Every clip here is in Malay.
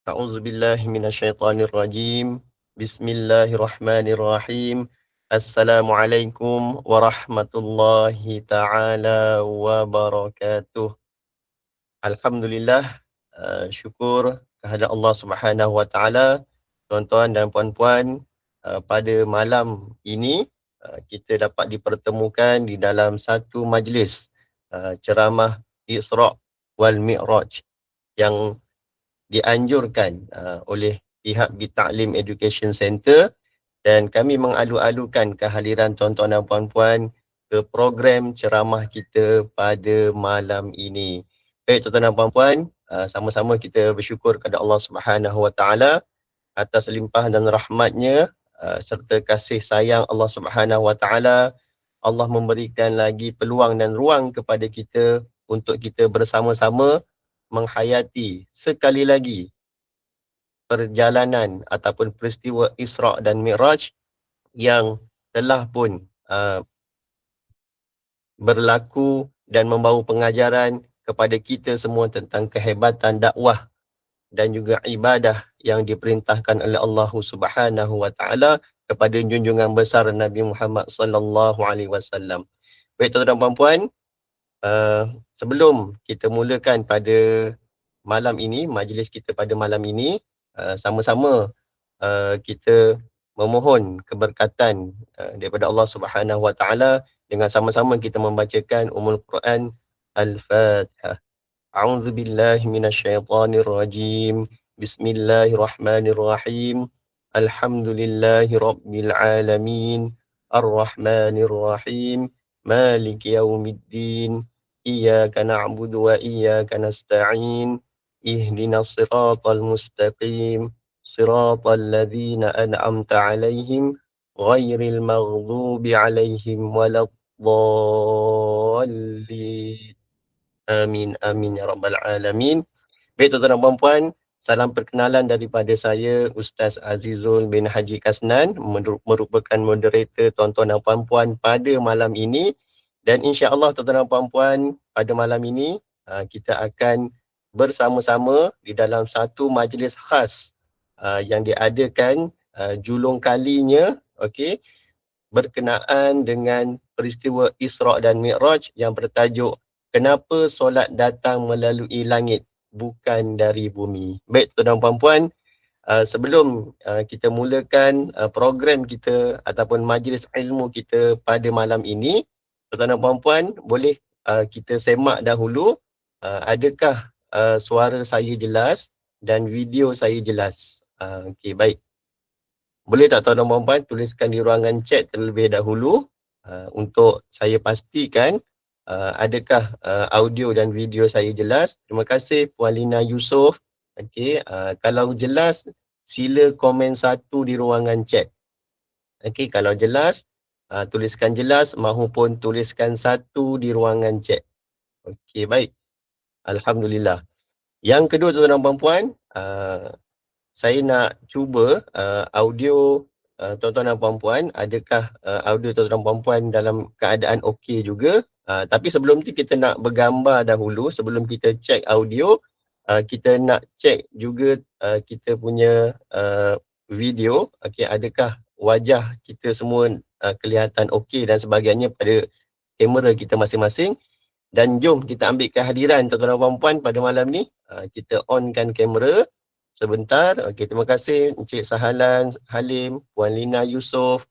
A'udzubillahi minasyaitonirrajim. Bismillahirrahmanirrahim. Assalamualaikum warahmatullahi taala wabarakatuh. Alhamdulillah, syukur kehadrat Allah Subhanahu wa taala. Tuan-tuan dan puan-puan, pada malam ini kita dapat dipertemukan di dalam satu majlis ceramah Isra' wal Mi'raj yang dianjurkan oleh pihak Bitaklim Education Center, dan kami mengalu-alukan kehadiran tuan-tuan dan puan-puan ke program ceramah kita pada malam ini. Baik tuan-tuan dan puan-puan, sama-sama kita bersyukur kepada Allah Subhanahu Wa Taala atas limpah dan rahmatnya serta kasih sayang Allah Subhanahu Wa Taala. Allah memberikan lagi peluang dan ruang kepada kita untuk kita bersama-sama menghayati sekali lagi perjalanan ataupun peristiwa Isra' dan Mi'raj yang telah pun berlaku dan membawa pengajaran kepada kita semua tentang kehebatan dakwah dan juga ibadah yang diperintahkan oleh Allah Subhanahu wa taala kepada junjungan besar Nabi Muhammad sallallahu alaihi wasallam. Baik tuan-tuan dan puan-puan, sebelum kita mulakan pada malam ini, majlis kita pada malam ini, sama-sama kita memohon keberkatan daripada Allah Subhanahu wa taala dengan sama-sama kita membacakan Ummul Quran Al-Fatihah. A'udzu billahi minasyaitonir rajim. Bismillahirrahmanirrahim. Alhamdulillahi rabbil alamin. Arrahmanir rahim. Maliki yaumiddin. Iyyaka na'budu wa iyyaka nasta'in. Ihdinas siratal mustaqim. Siratal ladzina an'amta 'alaihim ghairil maghdubi 'alaihim waladdallin. Amin, amin ya rabbal alamin. Baik tuan-tuan dan puan-puan, salam perkenalan daripada saya Ustaz Azizul bin Haji Kasnan, merupakan moderator tuan-tuan dan puan-puan pada malam ini. Dan insya-Allah tuan-tuan dan puan-puan, pada malam ini kita akan bersama-sama di dalam satu majlis khas yang diadakan julung kalinya, okey, berkenaan dengan peristiwa Isra' dan Mi'raj yang bertajuk Kenapa Solat Datang Melalui Langit Bukan Dari Bumi. Baik tuan-tuan dan puan-puan, sebelum kita mulakan program kita ataupun majlis ilmu kita pada malam ini, tuan-tuan dan puan-puan boleh kita semak dahulu adakah suara saya jelas dan video saya jelas. Okey, baik. Boleh tak tuan-tuan dan puan-puan tuliskan di ruangan chat terlebih dahulu untuk saya pastikan adakah audio dan video saya jelas. Terima kasih Puan Lina Yusof. Okey, kalau jelas sila komen satu di ruangan chat. Okey, kalau jelas tuliskan jelas mahupun tuliskan satu di ruangan chat. Okey, baik. Alhamdulillah. Yang kedua tuan-tuan dan puan-puan, saya nak cuba audio tuan-tuan dan puan-puan, adakah audio tuan-tuan dan puan-puan dalam keadaan okey juga. Tapi sebelum tu kita nak bergambar dahulu sebelum kita check audio. Kita nak check juga kita punya video, okey, adakah wajah kita semua kelihatan okey dan sebagainya pada kamera kita masing-masing. Dan jom kita ambil kehadiran tuan-tuan dan puan-puan pada malam ni. Kita onkan kamera sebentar. Okey, terima kasih Encik Sahalan Halim, Puan Lina Yusof.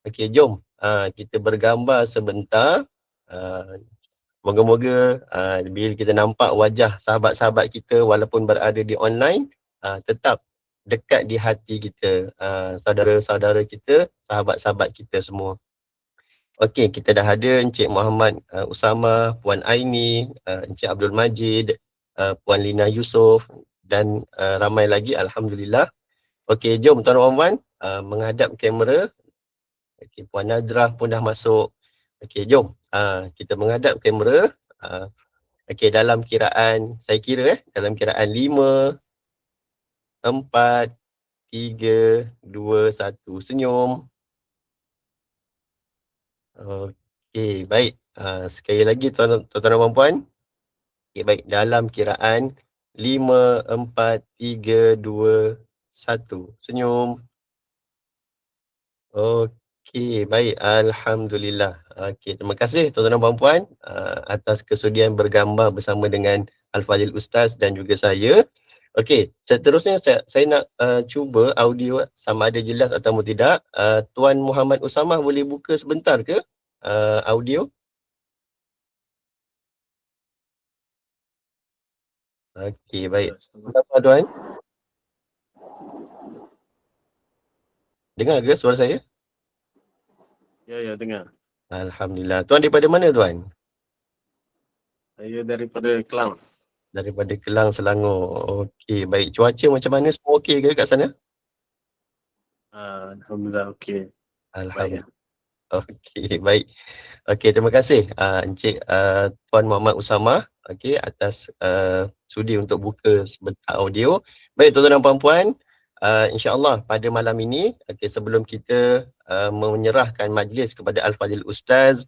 Okey, jom kita bergambar sebentar. Moga-moga bila kita nampak wajah sahabat-sahabat kita walaupun berada di online, tetap dekat di hati kita, saudara-saudara kita, sahabat-sahabat kita semua. Okey, kita dah ada Encik Muhammad Usama, Puan Aini, Encik Abdul Majid, Puan Lina Yusof dan ramai lagi, alhamdulillah. Okey, jom tuan-tuan menghadap kamera. Okey, Puan Nadrah pun dah masuk. Okey, jom kita menghadap kamera. Okey, dalam kiraan, saya kira dalam kiraan 5, 4, 3, 2, 1, senyum. Okey, baik. Sekali lagi tuan-tuan dan puan-puan. Okey, baik. Dalam kiraan 5, 4, 3, 2, 1. Senyum. Okey, baik. Alhamdulillah. Okey, terima kasih tuan-tuan dan puan-puan atas kesudian bergambar bersama dengan Al-Fadhil Ustaz dan juga saya. Okey, seterusnya saya nak cuba audio sama ada jelas atau tidak. Tuan Muhammad Usamah boleh buka sebentar ke audio? Okey, baik. Kenapa tuan? Dengar ke suara saya? Ya, dengar. Alhamdulillah. Tuan daripada mana tuan? Saya daripada Kelang. Daripada Kelang, Selangor. Okey, baik. Cuaca macam mana? Semua okey ke kat sana? Alhamdulillah okey. Baik ya. Alhamdulillah. Okey, baik. Okey, terima kasih Encik Tuan Muhammad Usamah atas sudi untuk buka sebentar audio. Baik tuan-tuan dan puan-puan, insya-Allah pada malam ini sebelum kita menyerahkan majlis kepada Al-Fadhil Ustaz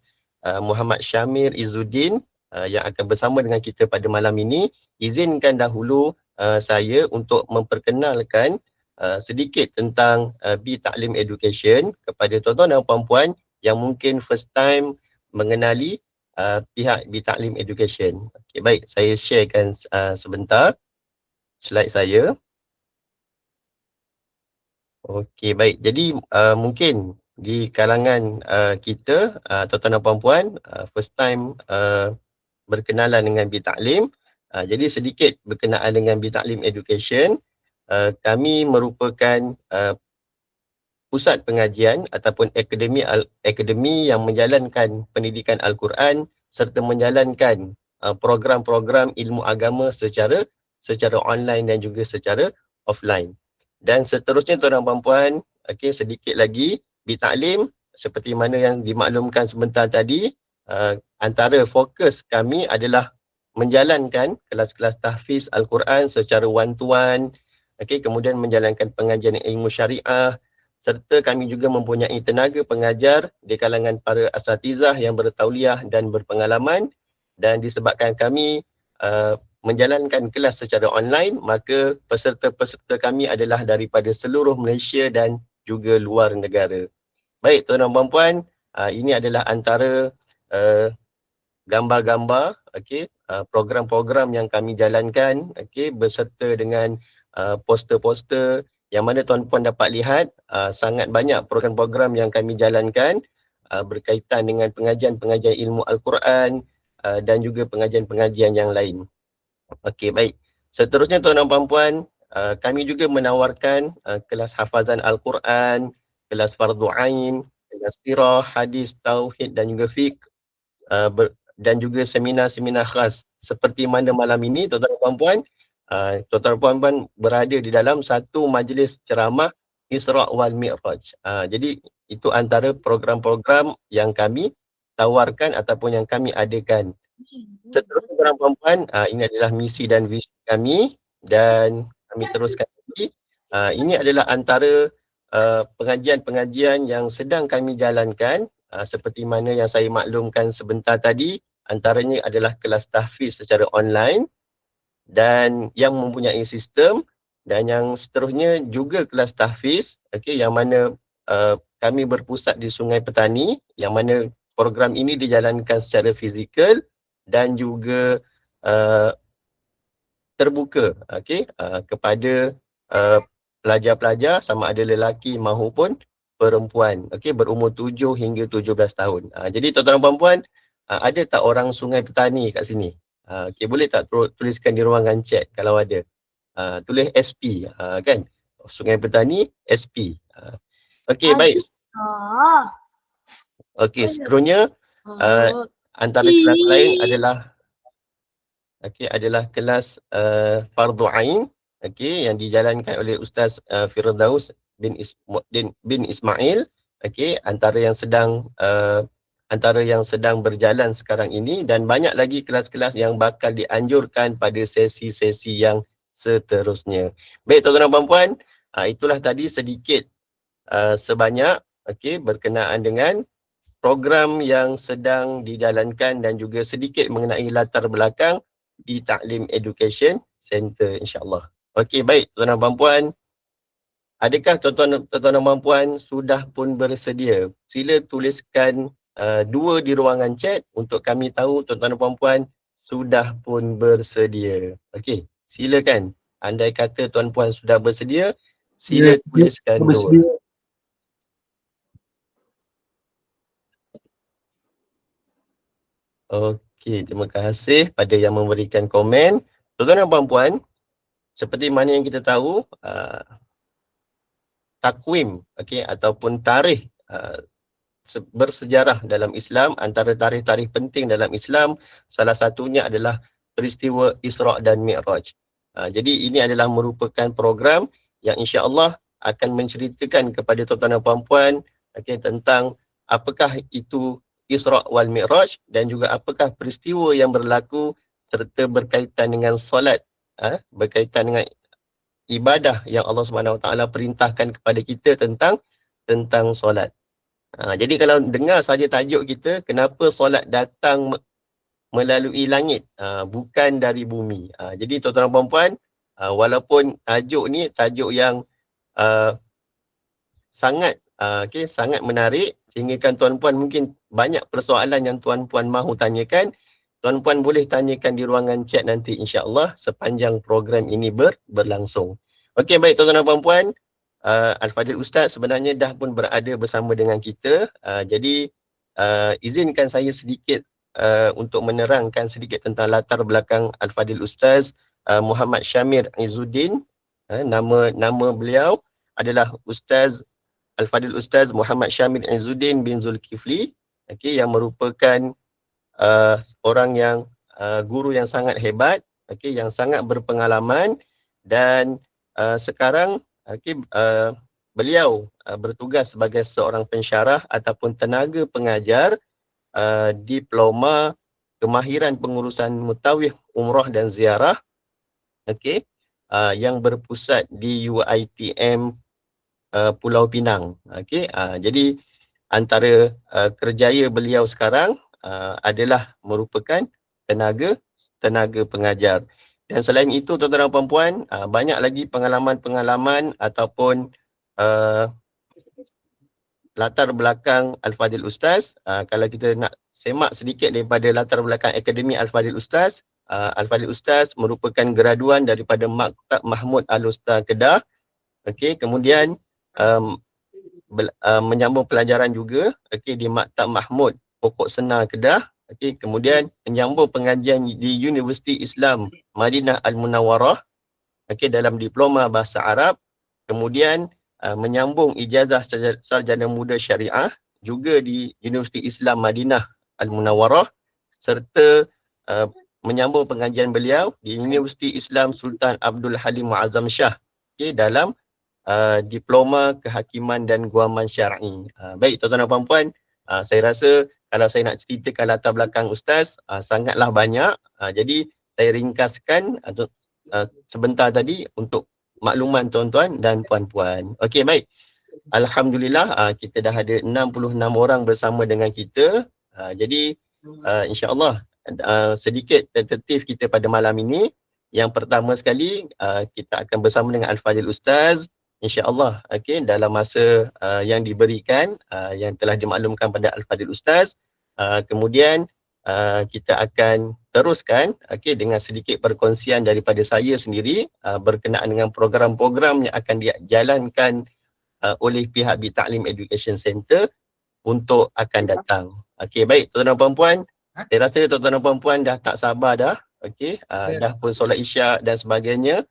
Muhammad Syamir Izzuddin yang akan bersama dengan kita pada malam ini, izinkan dahulu saya untuk memperkenalkan sedikit tentang B-Taklim Education kepada tuan-tuan dan puan-puan yang mungkin first time mengenali pihak B-Taklim Education. Okey, baik, saya sharekan sebentar slide saya. Okey, baik. Jadi mungkin di kalangan kita tuan-tuan dan puan-puan first time berkenalan dengan B-Taklim. Jadi sedikit berkenaan dengan B-Taklim Education. Kami merupakan pusat pengajian ataupun akademi yang menjalankan pendidikan Al-Quran serta menjalankan program-program ilmu agama secara online dan juga secara offline. Dan seterusnya tuan-tuan dan puan-puan, sedikit lagi B-Taklim seperti mana yang dimaklumkan sebentar tadi, antara fokus kami adalah menjalankan kelas-kelas tahfiz Al-Quran secara one-to-one, kemudian menjalankan pengajian ilmu syariah, serta kami juga mempunyai tenaga pengajar di kalangan para asatizah yang bertauliah dan berpengalaman, dan disebabkan kami menjalankan kelas secara online, maka peserta-peserta kami adalah daripada seluruh Malaysia dan juga luar negara. Baik tuan-tuan dan puan-puan, ini adalah antara gambar-gambar program-program yang kami jalankan beserta dengan poster-poster yang mana tuan-puan dapat lihat sangat banyak program-program yang kami jalankan berkaitan dengan pengajian-pengajian ilmu Al-Quran dan juga pengajian-pengajian yang lain. Okey, baik. Seterusnya tuan-tuan dan puan-puan, kami juga menawarkan kelas hafazan Al-Quran, kelas fardu ain, kelas sirah, hadis, tauhid dan juga fiqh, dan juga seminar-seminar khas seperti mana malam ini tuan-tuan dan puan-puan, tuan-tuan dan puan-puan berada di dalam satu majlis ceramah Isra' wal Mi'raj. Jadi itu antara program-program yang kami tawarkan ataupun yang kami adakan. Seterusnya tuan-tuan dan puan-puan, ini adalah misi dan visi kami dan kami teruskan lagi. Ini adalah antara pengajian-pengajian yang sedang kami jalankan seperti mana yang saya maklumkan sebentar tadi, antaranya adalah kelas tahfiz secara online dan yang mempunyai sistem, dan yang seterusnya juga kelas tahfiz yang mana kami berpusat di Sungai Petani, yang mana program ini dijalankan secara fizikal dan juga terbuka kepada pelajar-pelajar sama ada lelaki maupun perempuan berumur 7 hingga 17 tahun. Jadi tuan-tuan dan puan-puan, ada tak orang Sungai Petani kat sini? Boleh tak tuliskan di ruangan chat kalau ada. Tulis SP kan. Sungai Petani SP. Baik. Seterusnya antara kelas lain adalah kelas fardu ain yang dijalankan oleh Ustaz Firdaus bin Ismail, antara yang sedang berjalan sekarang ini, dan banyak lagi kelas-kelas yang bakal dianjurkan pada sesi-sesi yang seterusnya. Baik tuan-tuan dan puan-puan, itulah tadi sedikit sebanyak berkenaan dengan program yang sedang dijalankan dan juga sedikit mengenai latar belakang di Ta'lim Education Center, insyaAllah. Okey, baik tuan-tuan dan puan. Adakah tuan-tuan dan puan sudah pun bersedia? Sila tuliskan 2 di ruangan chat untuk kami tahu tuan-tuan dan puan sudah pun bersedia. Okey, silakan. Andai kata tuan puan sudah bersedia, sila tuliskan 2. Okey, terima kasih pada yang memberikan komen. Tuan-tuan dan puan, seperti mana yang kita tahu, takwim, okey, ataupun tarikh bersejarah dalam Islam, antara tarikh-tarikh penting dalam Islam, salah satunya adalah peristiwa Isra' dan Mi'raj. Jadi ini adalah merupakan program yang insya-Allah akan menceritakan kepada tuan-tuan dan puan-puan, okey, tentang apakah itu Isra' wal Mi'raj dan juga apakah peristiwa yang berlaku serta berkaitan dengan solat, berkaitan dengan ibadah yang Allah Subhanahu Wa Taala perintahkan kepada kita tentang solat. Jadi kalau dengar saja tajuk kita, kenapa solat datang melalui langit, bukan dari bumi. Jadi tuan-tuan dan puan-puan, walaupun tajuk ni tajuk yang sangat sangat menarik, sehingga kan tuan-puan mungkin banyak persoalan yang tuan-puan mahu tanyakan, tuan-puan boleh tanyakan di ruangan chat nanti insya-Allah sepanjang program ini berlangsung. Okey, baik tuan-tuan dan puan-puan, Al-Fadil Ustaz sebenarnya dah pun berada bersama dengan kita. Jadi izinkan saya sedikit untuk menerangkan sedikit tentang latar belakang Al-Fadil Ustaz Muhammad Syamir Izzuddin. Nama beliau adalah Ustaz Al-Fadil Ustaz Muhammad Syamir Izzuddin bin Zulkifli, okey, yang merupakan orang yang guru yang sangat hebat, okey, yang sangat berpengalaman dan sekarang beliau bertugas sebagai seorang pensyarah ataupun tenaga pengajar diploma kemahiran pengurusan mutawif umrah dan ziarah, okey, yang berpusat di UiTM Pulau Pinang. Okey, jadi antara kerjaya beliau sekarang adalah merupakan tenaga pengajar. Dan selain itu tuan-tuan dan puan-puan, banyak lagi pengalaman-pengalaman ataupun latar belakang Al-Fadil Ustaz. Kalau kita nak semak sedikit daripada latar belakang Akademi Al-Fadil Ustaz, Al-Fadil Ustaz merupakan graduan daripada Maktab Mahmud Al-Usta Kedah. Okey, kemudian menyambung pelajaran juga, okey, di Maktab Mahmud Pokok Senar Kedah. Okey, kemudian menyambung pengajian di Universiti Islam Madinah Al-Munawwarah, okey, dalam diploma bahasa Arab. Kemudian menyambung ijazah sarjana muda syariah juga di Universiti Islam Madinah Al-Munawwarah, serta menyambung pengajian beliau di Universiti Islam Sultan Abdul Halim Muazzam Shah, okey, dalam diploma kehakiman dan guaman syar'i. Baik tuan-tuan dan puan-puan, saya rasa kalau saya nak ceritakan latar belakang Ustaz sangatlah banyak. Jadi saya ringkaskan sebentar tadi untuk makluman tuan-tuan dan puan-puan. Okey, baik. Alhamdulillah kita dah ada 66 orang bersama dengan kita. Jadi insya-Allah sedikit tentatif kita pada malam ini. Yang pertama sekali kita akan bersama dengan Al-Fadil Ustaz, insya-Allah, okey, dalam masa yang diberikan, yang telah dimaklumkan pada Al-Fadil Ustaz. Kemudian kita akan teruskan, okey, dengan sedikit perkongsian daripada saya sendiri berkenaan dengan program-program yang akan dijalankan oleh pihak Ta'lim Education Center untuk akan datang. Okey, baik tuan-tuan dan puan-puan, saya rasa tuan-tuan dan puan-puan dah tak sabar dah, okey, dah pun solat Isyak dan sebagainya.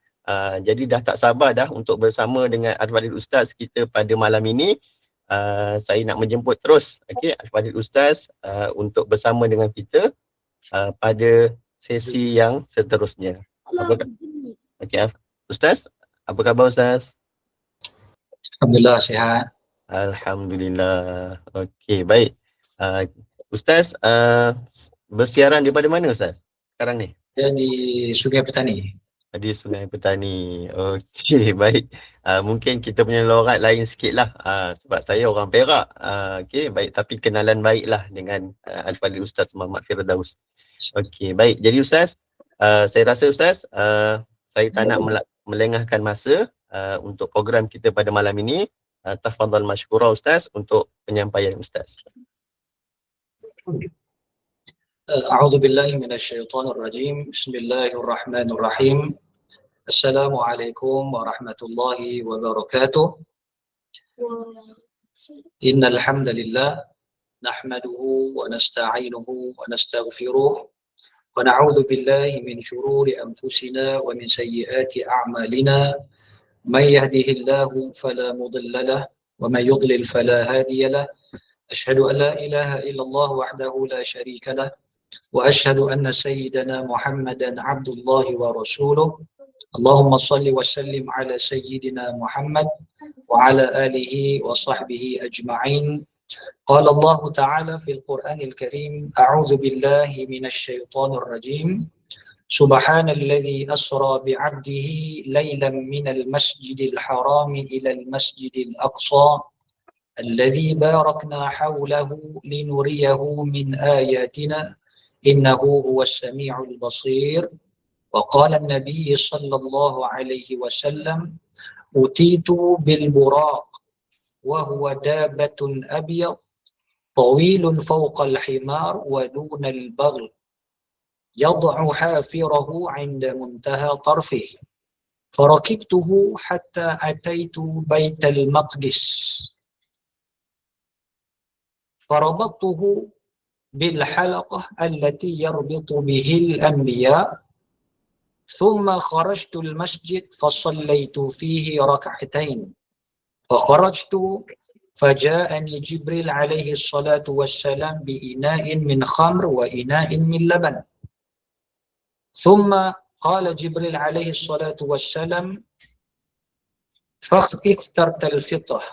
Jadi dah tak sabar dah untuk bersama dengan Al-Fadil Ustaz kita pada malam ini. Saya nak menjemput terus, okey, Al-Fadil Ustaz untuk bersama dengan kita pada sesi yang seterusnya. Okey, Ustaz, apa khabar Ustaz? Alhamdulillah sihat. Alhamdulillah. Okey, baik. Ustaz bersiaran daripada mana Ustaz sekarang ni? Saya di Sungai Petani. Di Sungai Petani. Okey, baik. Mungkin kita punya lorat lain sikit lah. Sebab saya orang Perak. Okey, baik. Tapi kenalan baik lah dengan Al-Fadil Ustaz Muhammad Firdaus. Okey, baik. Jadi Ustaz, Saya rasa Ustaz, saya tak nak melengahkan masa untuk program kita pada malam ini. Tafadhal masykurah Ustaz untuk penyampaian Ustaz. A'udzu billahi minasyaitonir rajim. Bismillahirrahmanirrahim. Assalamualaikum warahmatullahi wabarakatuh. Innal hamdalillah nahmaduhu wa nasta'inuhu wa nastaghfiruh wa na'udzu billahi min shururi anfusina wa min sayyiati a'malina. May yahdihillahu fala mudilla lahu wa may yudlil fala hadiya lahu. Asyhadu an la ilaha illallah wahdahu la syarika lahu wa asyhadu anna sayyidana Muhammadan abdullahi wa rasuluh. Allahumma salli wa sallim ala sayyidina Muhammad wa ala alihi wa sahbihi ajma'in. Qala Allah Ta'ala fil Qur'anil Karim, a'udzu billahi minasy syaithanir rajim. Subhanalladzi asra bi'abdihi lailan minal masjidil haram ila al masjidil aqsa alladzi barakna hawlahu linuriyahu min ayatina innahu huwas sami'ul basir. وقال النبي صلى الله عليه وسلم أتيت بالبراق وهو دابة أبيض طويل فوق الحمار ودون البغل يضع حافره عند منتهى طرفه فركبته حتى أتيت بيت المقدس فربطته بالحلقة التي يربط به الأنبياء ثم خرجت المسجد فصليت فيه ركعتين فخرجت فجاءني جبريل عليه الصلاة والسلام بإناء من خمر وإناء من لبن ثم قال جبريل عليه الصلاة والسلام فاخترت الفطرة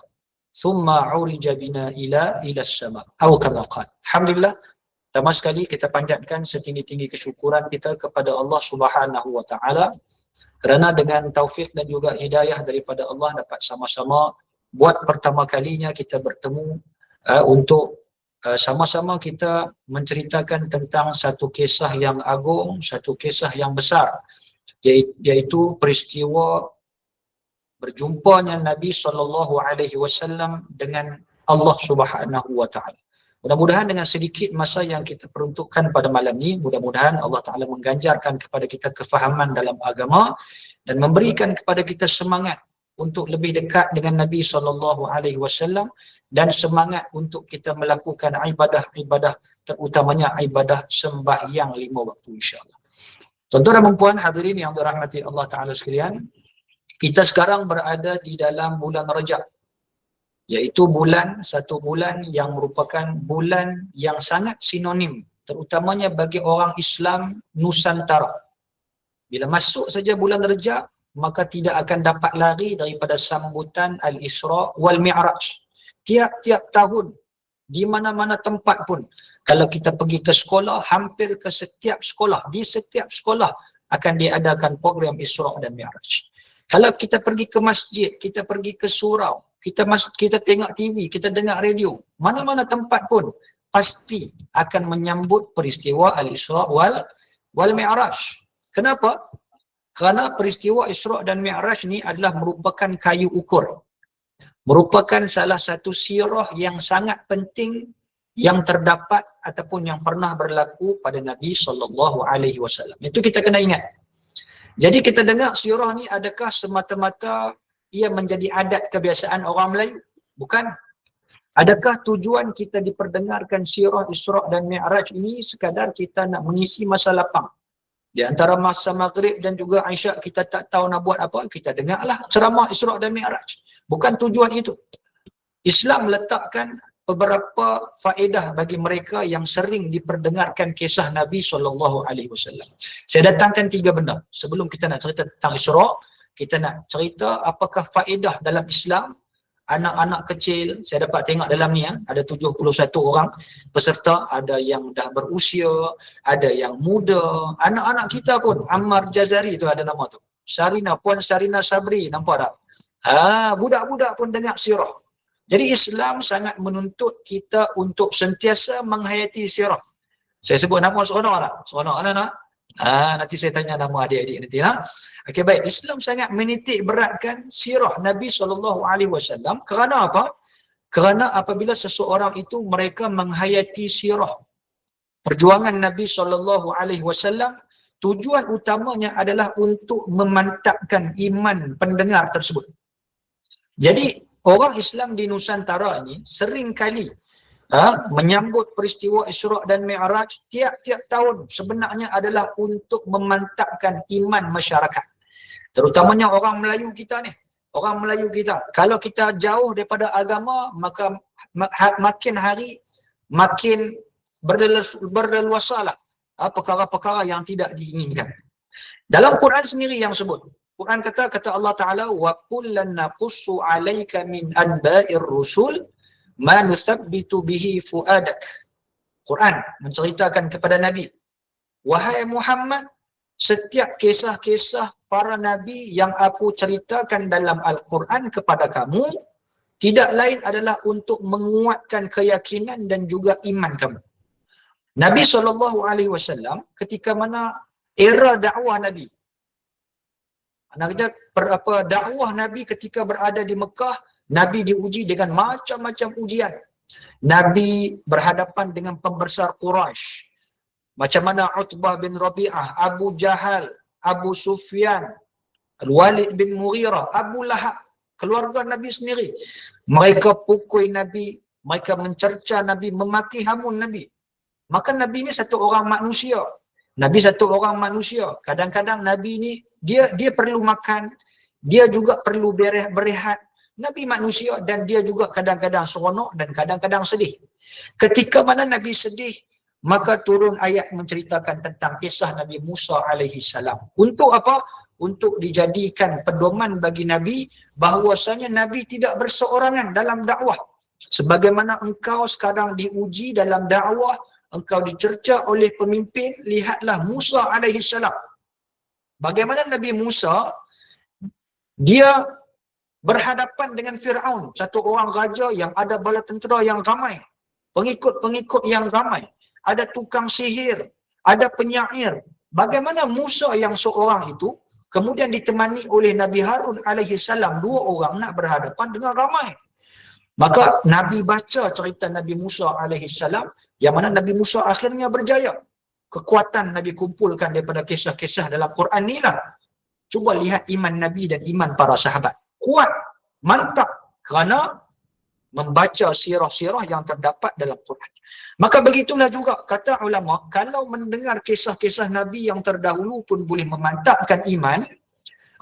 ثم عرج بنا إلى السماء أو كما قال. Alhamdulillah, pertama sekali kita panjatkan setinggi-tinggi kesyukuran kita kepada Allah Subhanahu wa taala kerana dengan taufik dan juga hidayah daripada Allah dapat sama-sama buat pertama kalinya kita bertemu untuk sama-sama kita menceritakan tentang satu kisah yang agung, satu kisah yang besar, iaitu peristiwa berjumpanya Nabi SAW dengan Allah Subhanahu wa taala. Mudah-mudahan dengan sedikit masa yang kita peruntukkan pada malam ini, mudah-mudahan Allah Ta'ala mengganjarkan kepada kita kefahaman dalam agama dan memberikan kepada kita semangat untuk lebih dekat dengan Nabi SAW dan semangat untuk kita melakukan ibadah-ibadah, terutamanya ibadah sembahyang 5 waktu insyaAllah. Tuan-tuan dan puan hadirin yang dirahmati Allah Ta'ala sekalian, kita sekarang berada di dalam bulan Rajab, iaitu satu bulan yang merupakan bulan yang sangat sinonim terutamanya bagi orang Islam Nusantara. Bila masuk saja bulan Rajab, maka tidak akan dapat lari daripada sambutan Al-Isra wal Mi'raj. Tiap-tiap tahun, di mana-mana tempat pun, kalau kita pergi ke sekolah, hampir ke setiap sekolah, di setiap sekolah akan diadakan program Isra dan Mi'raj. Kalau kita pergi ke masjid, kita pergi ke surau, kita tengok TV, kita dengar radio, mana-mana tempat pun pasti akan menyambut peristiwa Al-Isra wal Mi'raj. Kenapa? Kerana peristiwa Isra dan Mi'raj ni adalah merupakan kayu ukur. Merupakan salah satu sirah yang sangat penting yang terdapat ataupun yang pernah berlaku pada Nabi SAW. Itu kita kena ingat. Jadi kita dengar sirah ni adakah semata-mata ia menjadi adat kebiasaan orang Melayu? Bukan. Adakah tujuan kita diperdengarkan sirah Isra dan Mi'raj ini sekadar kita nak mengisi masa lapang? Di antara masa Maghrib dan juga Isyak kita tak tahu nak buat apa, kita dengarlah ceramah Isra dan Mi'raj. Bukan tujuan itu. Islam letakkan beberapa faedah bagi mereka yang sering diperdengarkan kisah Nabi SAW. Saya datangkan 3 benda. Sebelum kita nak cerita tentang Isra, kita nak cerita apakah faedah dalam Islam. Anak-anak kecil, saya dapat tengok dalam ni ada 71 orang peserta, ada yang dah berusia, ada yang muda, anak-anak kita pun, Ammar Jazari tu ada nama tu. Puan Sarina Sabri, nampak tak? Budak-budak pun dengar sirah. Jadi Islam sangat menuntut kita untuk sentiasa menghayati sirah. Saya sebut nama seronok tak? Seronok tak nak? Nanti saya tanya nama adik-adik nanti. Okey, baik. Islam sangat menitik beratkan sirah Nabi SAW. Kerana apa? Kerana apabila seseorang itu mereka menghayati sirah perjuangan Nabi SAW, tujuan utamanya adalah untuk memantapkan iman pendengar tersebut. Jadi orang Islam di Nusantara ini sering kali menyambut peristiwa Isra' dan Mi'raj tiap-tiap tahun sebenarnya adalah untuk memantapkan iman masyarakat. Terutamanya orang Melayu kita ni. Orang Melayu kita, kalau kita jauh daripada agama, maka makin hari makin berleluasalah perkara-perkara yang tidak diinginkan. Dalam Quran sendiri yang sebut, Quran kata Allah Ta'ala, wa kullan naqussu 'alaika min anba'ir rusul ma nuthabbitu bihi fuadak. Quran menceritakan kepada Nabi, wahai Muhammad, setiap kisah-kisah para nabi yang aku ceritakan dalam Al-Quran kepada kamu tidak lain adalah untuk menguatkan keyakinan dan juga iman kamu. Nabi SAW ketika mana era dakwah Nabi, dakwah Nabi ketika berada di Mekah, Nabi diuji dengan macam-macam ujian. Nabi berhadapan dengan pembesar Quraisy, macam mana Utbah bin Rabi'ah, Abu Jahal, Abu Sufyan, Al-Walid bin Mughirah, Abu Lahab, keluarga Nabi sendiri. Mereka pukul Nabi, mereka mencerca Nabi, memaki hamun Nabi. Maka Nabi ni satu orang manusia. Nabi satu orang manusia. Kadang-kadang Nabi ni dia perlu makan, dia juga perlu berehat. Nabi manusia dan dia juga kadang-kadang seronok dan kadang-kadang sedih. Ketika mana Nabi sedih, maka turun ayat menceritakan tentang kisah Nabi Musa alaihi salam. Untuk apa? Untuk dijadikan pedoman bagi Nabi bahawasanya Nabi tidak berseorangan dalam dakwah. Sebagaimana engkau sekarang diuji dalam dakwah, engkau dicerca oleh pemimpin, lihatlah Musa alaihi salam. Bagaimana Nabi Musa, dia berhadapan dengan Fir'aun, satu orang raja yang ada bala tentera yang ramai, pengikut-pengikut yang ramai. Ada tukang sihir, ada penyair. Bagaimana Musa yang seorang itu kemudian ditemani oleh Nabi Harun alaihi salam, dua orang nak berhadapan dengan ramai. Maka Nabi baca cerita Nabi Musa alaihi salam yang mana Nabi Musa akhirnya berjaya. Kekuatan Nabi kumpulkan daripada kisah-kisah dalam Quran ni lah. Cuba lihat iman Nabi dan iman para sahabat. Kuat, mantap kerana membaca sirah-sirah yang terdapat dalam Quran. Maka begitulah juga kata ulama, kalau mendengar kisah-kisah Nabi yang terdahulu pun boleh memantapkan iman,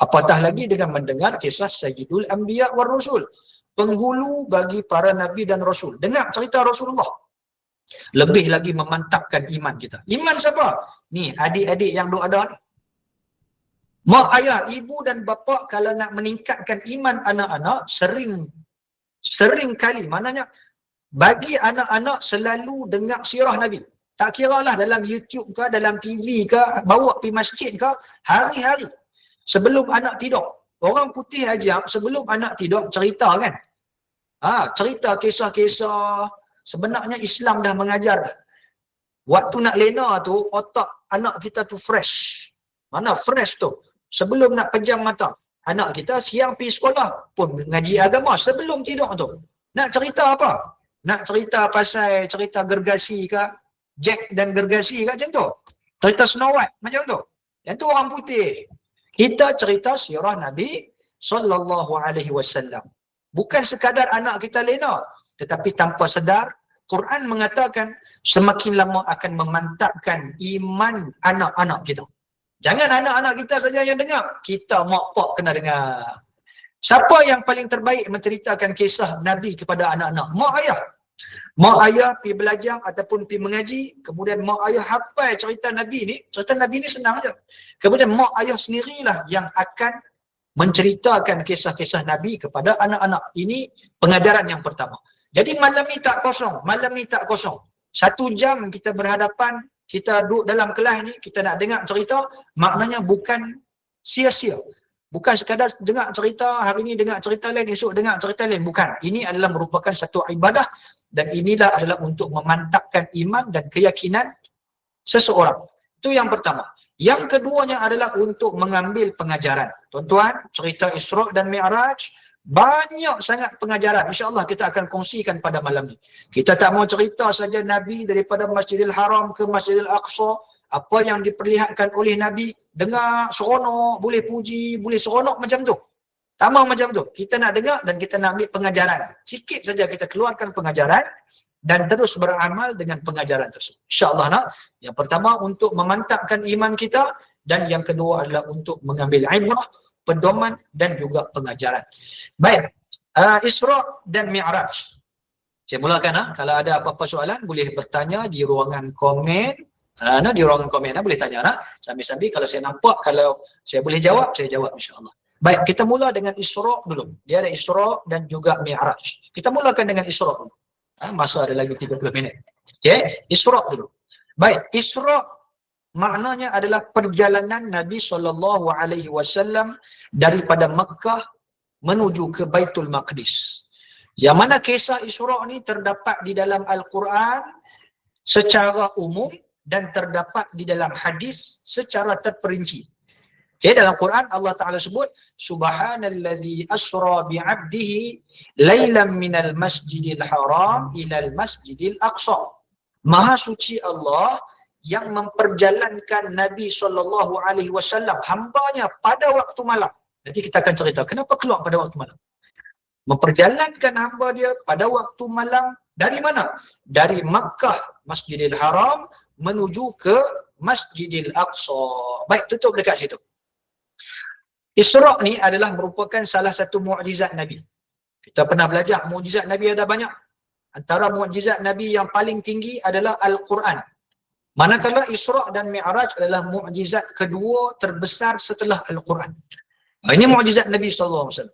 apatah lagi dengan mendengar kisah Sayyidul Anbiya war Rasul, penghulu bagi para Nabi dan Rasul. Dengar cerita Rasulullah, lebih lagi memantapkan iman kita. Iman siapa? Ni adik-adik yang ada ni. Mak ayah, ibu dan bapa kalau nak meningkatkan iman anak-anak, sering kali, maknanya bagi anak-anak selalu dengar sirah Nabi. Tak kira lah dalam YouTube ke, dalam TV ke, bawa pergi masjid ke, hari-hari sebelum anak tidur. Orang putih ajar sebelum anak tidur cerita kan. Cerita kisah-kisah. Sebenarnya Islam dah mengajar. Waktu nak lena tu, otak anak kita tu fresh. Mana fresh tu? Sebelum nak pejam mata, anak kita siang pergi sekolah pun ngaji agama sebelum tidur tu. Nak cerita apa? Nak cerita pasal cerita gergasi ke, Jack dan gergasi ke macam tu. Cerita Snow White macam tu. Yang tu orang putih. Kita cerita sirah Nabi sallallahu alaihi wasallam. Bukan sekadar anak kita lena, tetapi tanpa sedar Quran mengatakan semakin lama akan memantapkan iman anak-anak kita. Jangan anak-anak kita saja yang dengar, kita mak pak kena dengar. Siapa yang paling terbaik menceritakan kisah Nabi kepada anak-anak? Mak ayah. Mak ayah pergi belajar ataupun pergi mengaji, kemudian mak ayah hafal cerita Nabi ni. Cerita Nabi ni senang je. Kemudian mak ayah sendirilah yang akan menceritakan kisah-kisah Nabi kepada anak-anak. Ini pengajaran yang pertama. Jadi malam ni tak kosong. Malam ni tak kosong. 1 jam kita berhadapan, kita duduk dalam kelas ni, kita nak dengar cerita, maknanya bukan sia-sia. Bukan sekadar dengar cerita, hari ni dengar cerita lain, esok dengar cerita lain. Bukan. Ini adalah merupakan satu ibadah dan inilah adalah untuk memantapkan iman dan keyakinan seseorang. Itu yang pertama. Yang keduanya adalah untuk mengambil pengajaran. Tuan-tuan, cerita Isra' dan Mi'raj, banyak sangat pengajaran. InsyaAllah kita akan kongsikan pada malam ni. Kita tak mau cerita saja Nabi daripada Masjidil Haram ke Masjidil Aqsa, apa yang diperlihatkan oleh Nabi, dengar seronok, boleh puji, boleh seronok macam tu. Tak mau macam tu. Kita nak dengar dan kita nak ambil pengajaran. Sikit saja kita keluarkan pengajaran dan terus beramal dengan pengajaran tersebut. InsyaAllah nak. Yang pertama untuk memantapkan iman kita dan yang kedua adalah untuk mengambil ibrah, pedoman dan juga pengajaran. Baik, Isra' dan Mi'raj. Saya mulakan. Kalau ada apa-apa soalan boleh bertanya di ruangan komen. Di ruangan komen boleh tanya. Sambil-sambil kalau saya nampak, kalau saya boleh jawab, saya jawab insyaAllah. Baik, kita mula dengan Isra' dulu. Dia ada Isra' dan juga Mi'raj. Kita mulakan dengan Isra' dulu. Masa ada lagi 30 minit. Okay, Isra' dulu. Baik, Isra' maknanya adalah perjalanan Nabi SAW daripada Mekah menuju ke Baitul Maqdis. Yang mana kisah Isra' ni terdapat di dalam Al-Quran secara umum dan terdapat di dalam hadis secara terperinci. Okay, dalam Quran Allah Ta'ala sebut Subhanallazi asra bi'abdihi laylan minal masjidil haram ilal masjidil aqsa. Maha suci Allah yang memperjalankan Nabi SAW, hambanya pada waktu malam. Nanti kita akan cerita kenapa keluar pada waktu malam. Memperjalankan hamba dia pada waktu malam dari mana? Dari Makkah, Masjidil Haram menuju ke Masjidil Aqsa. Baik, tutup dekat situ. Isra' ni adalah merupakan salah satu mukjizat Nabi. Kita pernah belajar mukjizat Nabi ada banyak. Antara mukjizat Nabi yang paling tinggi adalah Al-Quran. Manakala Isra' dan Mi'raj adalah mukjizat kedua terbesar setelah Al-Quran. Ini mukjizat Nabi SAW.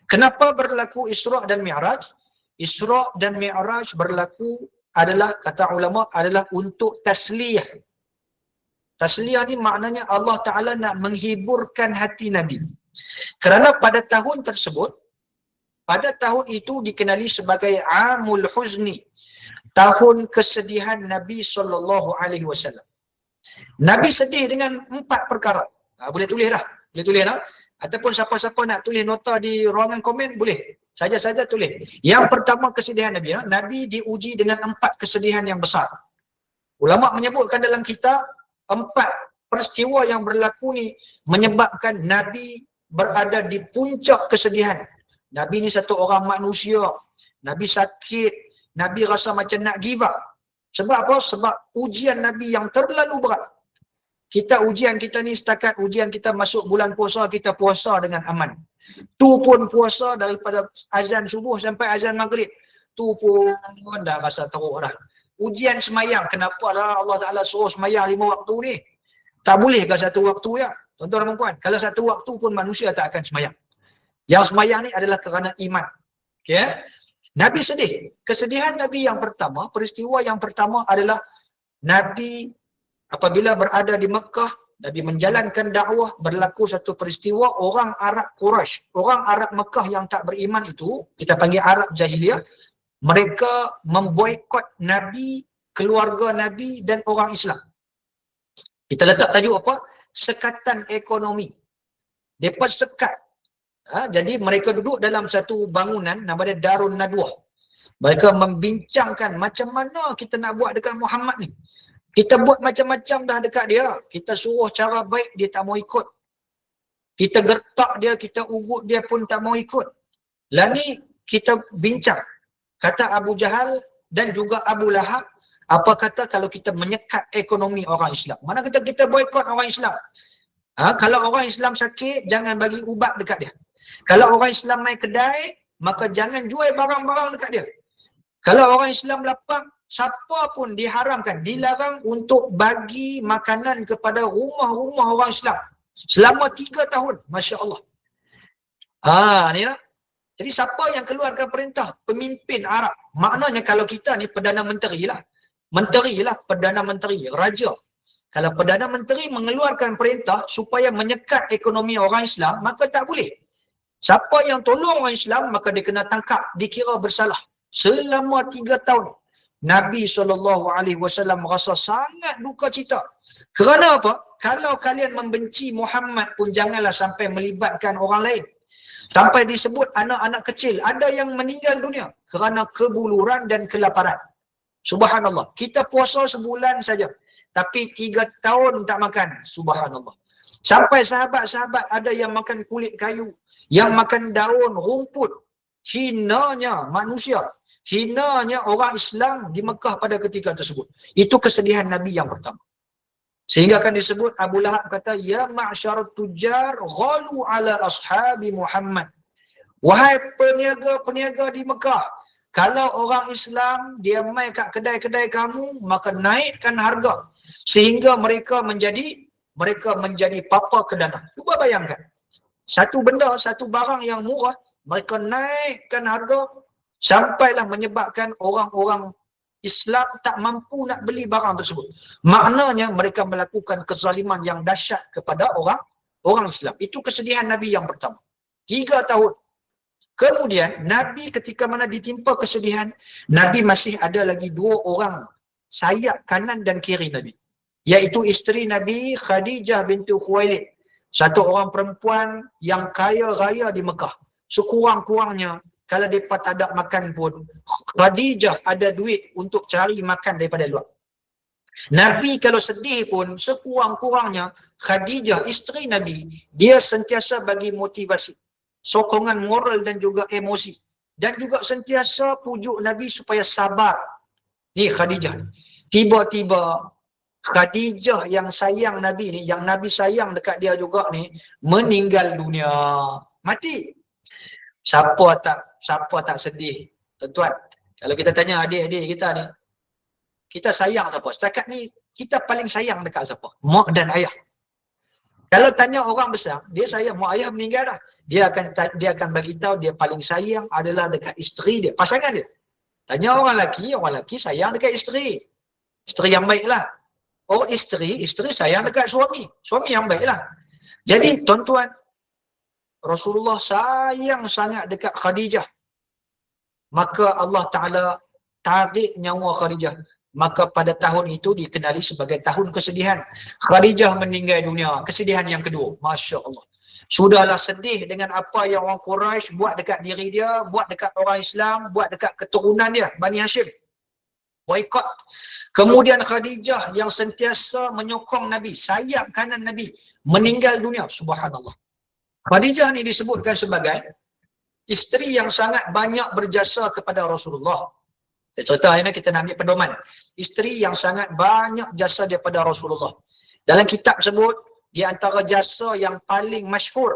Kenapa berlaku Isra' dan Mi'raj? Isra' dan Mi'raj berlaku adalah, kata ulama, adalah untuk tasliyah. Tasliyah ni maknanya Allah Ta'ala nak menghiburkan hati Nabi. Kerana pada tahun tersebut, pada tahun itu dikenali sebagai Amul Huzni, tahun kesedihan Nabi SAW. Nabi sedih dengan 4 perkara. Boleh tulis dah. Boleh tulis dah. Ataupun siapa-siapa nak tulis nota di ruangan komen, boleh. Saja-saja tulis. Yang pertama kesedihan Nabi. Nabi diuji dengan 4 kesedihan yang besar. Ulama menyebutkan dalam kitab, 4 peristiwa yang berlaku ni menyebabkan Nabi berada di puncak kesedihan. Nabi ni satu orang manusia. Nabi sakit. Nabi rasa macam nak give up. Sebab apa? Sebab ujian Nabi yang terlalu berat. Ujian kita ni setakat ujian kita masuk bulan puasa, kita puasa dengan aman. Tu pun puasa daripada azan subuh sampai azan maghrib. Tu pun dah rasa teruk dah. Ujian semayang, kenapa lah Allah Ta'ala suruh semayang 5 waktu ni? Tak boleh ke satu waktu ya? Tuan-tuan dan puan, kalau satu waktu pun manusia tak akan semayang. Yang semayang ni adalah kerana iman. Okay? Nabi sedih. Kesedihan Nabi yang pertama, peristiwa yang pertama adalah Nabi apabila berada di Mekah, Nabi menjalankan dakwah, berlaku satu peristiwa orang Arab Quraisy, orang Arab Mekah yang tak beriman itu, kita panggil Arab Jahiliyah, mereka memboikot Nabi, keluarga Nabi dan orang Islam. Kita letak tajuk apa? Sekatan ekonomi. Mereka sekat. Jadi mereka duduk dalam satu bangunan namanya Darun Nadwah. Mereka membincangkan macam mana kita nak buat dekat Muhammad ni. Kita buat macam-macam dah dekat dia. Kita suruh cara baik, dia tak mau ikut. Kita gertak dia, kita ugut dia pun tak mau ikut. Lah ni kita bincang. Kata Abu Jahal dan juga Abu Lahab, apa kata kalau kita menyekat ekonomi orang Islam? Mana kita boikot orang Islam? Kalau orang Islam sakit, jangan bagi ubat dekat dia. Kalau orang Islam main kedai, maka jangan jual barang-barang dekat dia. Kalau orang Islam lapar, siapa pun diharamkan, dilarang untuk bagi makanan kepada rumah-rumah orang Islam. Selama 3 tahun, Masya Allah. Ni lah. Jadi siapa yang keluarkan perintah? Pemimpin Arab. Maknanya kalau kita ni Perdana Menteri lah. Menteri lah, Perdana Menteri, Raja. Kalau Perdana Menteri mengeluarkan perintah supaya menyekat ekonomi orang Islam, maka tak boleh. Siapa yang tolong orang Islam, maka dia kena tangkap, dikira bersalah. Selama 3 tahun. Nabi SAW rasa sangat duka cita. Kerana apa? Kalau kalian membenci Muhammad pun janganlah sampai melibatkan orang lain. Sampai disebut anak-anak kecil ada yang meninggal dunia kerana kebuluran dan kelaparan. Subhanallah. Kita puasa sebulan saja, tapi 3 tahun tak makan. Subhanallah. Sampai sahabat-sahabat ada yang makan kulit kayu, yang makan daun, rumput. Hinanya manusia, hinanya orang Islam di Mekah pada ketika tersebut. Itu kesedihan Nabi yang pertama. Sehingga akan disebut Abu Lahab kata, ya ma'syarat tujar ghalu ala ashabi Muhammad. Wahai peniaga-peniaga di Mekah, kalau orang Islam dia mai kat kedai-kedai kamu, maka naikkan harga sehingga mereka menjadi papa kedana. Cuba bayangkan. Satu benda, satu barang yang murah, mereka naikkan harga sampailah menyebabkan orang-orang Islam tak mampu nak beli barang tersebut. Maknanya mereka melakukan kezaliman yang dahsyat kepada orang Islam. Itu kesedihan Nabi yang pertama. 3 tahun. Kemudian Nabi ketika mana ditimpa kesedihan, Nabi masih ada lagi 2 orang sayap kanan dan kiri Nabi. Iaitu isteri Nabi Khadijah binti Khuwailid. Satu orang perempuan yang kaya raya di Mekah. Sekurang-kurangnya kalau mereka tak ada makan pun, Khadijah ada duit untuk cari makan daripada luar. Nabi kalau sedih pun, sekurang-kurangnya Khadijah, isteri Nabi, dia sentiasa bagi motivasi, sokongan moral dan juga emosi. Dan juga sentiasa pujuk Nabi supaya sabar. Ni Khadijah. Tiba-tiba Khadijah yang sayang Nabi ni, yang Nabi sayang dekat dia juga ni, meninggal dunia. Mati. Siapa tak sedih? Tuan-tuan, kalau kita tanya adik-adik kita ni, kita sayang siapa? Setakat ni, kita paling sayang dekat siapa? Mak dan ayah. Kalau tanya orang besar, dia sayang, mak ayah meninggal dah. Dia akan bagi tahu dia paling sayang adalah dekat isteri dia, pasangan dia. Tanya orang lelaki sayang dekat isteri. Isteri yang baiklah. Oh isteri sayang dekat suami yang baiklah. Jadi tuan-tuan, Rasulullah sayang sangat dekat Khadijah. Maka Allah Ta'ala tarik nyawa Khadijah. Maka pada tahun itu dikenali sebagai tahun kesedihan. Khadijah meninggal dunia. Kesedihan yang kedua. Masya Allah. Sudahlah sedih dengan apa yang orang Quraisy buat dekat diri dia, buat dekat orang Islam, buat dekat keturunan dia, Bani Hashim. Boykot. Kemudian Khadijah yang sentiasa menyokong Nabi, sayap kanan Nabi, meninggal dunia. Subhanallah. Khadijah ni disebutkan sebagai isteri yang sangat banyak berjasa kepada Rasulullah. Saya cerita hari ni kita nak ambil pedoman. Isteri yang sangat banyak jasa daripada Rasulullah. Dalam kitab sebut, di antara jasa yang paling masyhur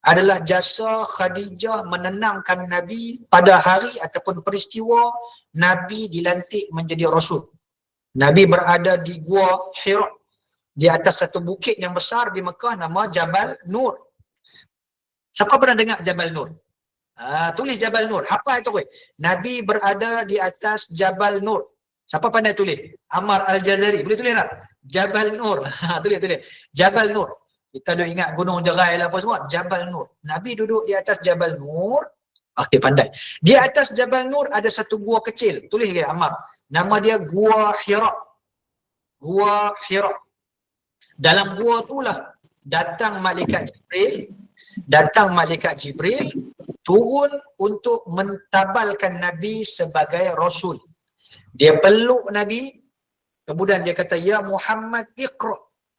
adalah jasa Khadijah menenangkan Nabi pada hari ataupun peristiwa Nabi dilantik menjadi Rasul. Nabi berada di Gua Hira, di atas satu bukit yang besar di Mekah nama Jabal Nur. Siapa pernah dengar Jabal Nur? Tulis Jabal Nur. Apa itu? Nabi berada di atas Jabal Nur. Siapa pandai tulis? Ammar Al-Jazari. Boleh tulis tak? Jabal Nur. Tulis. Jabal Nur. Kita dah ingat Gunung Jerai lah apa semua. Jabal Nur. Nabi duduk di atas Jabal Nur. Okey, pandai. Di atas Jabal Nur ada satu gua kecil. Tulis ke Ammar. Nama dia Gua Hira. Gua Hira. Dalam gua itulah datang malaikat Jibril turun untuk mentabalkan Nabi sebagai Rasul. Dia peluk Nabi, kemudian dia kata, ya Muhammad iqra.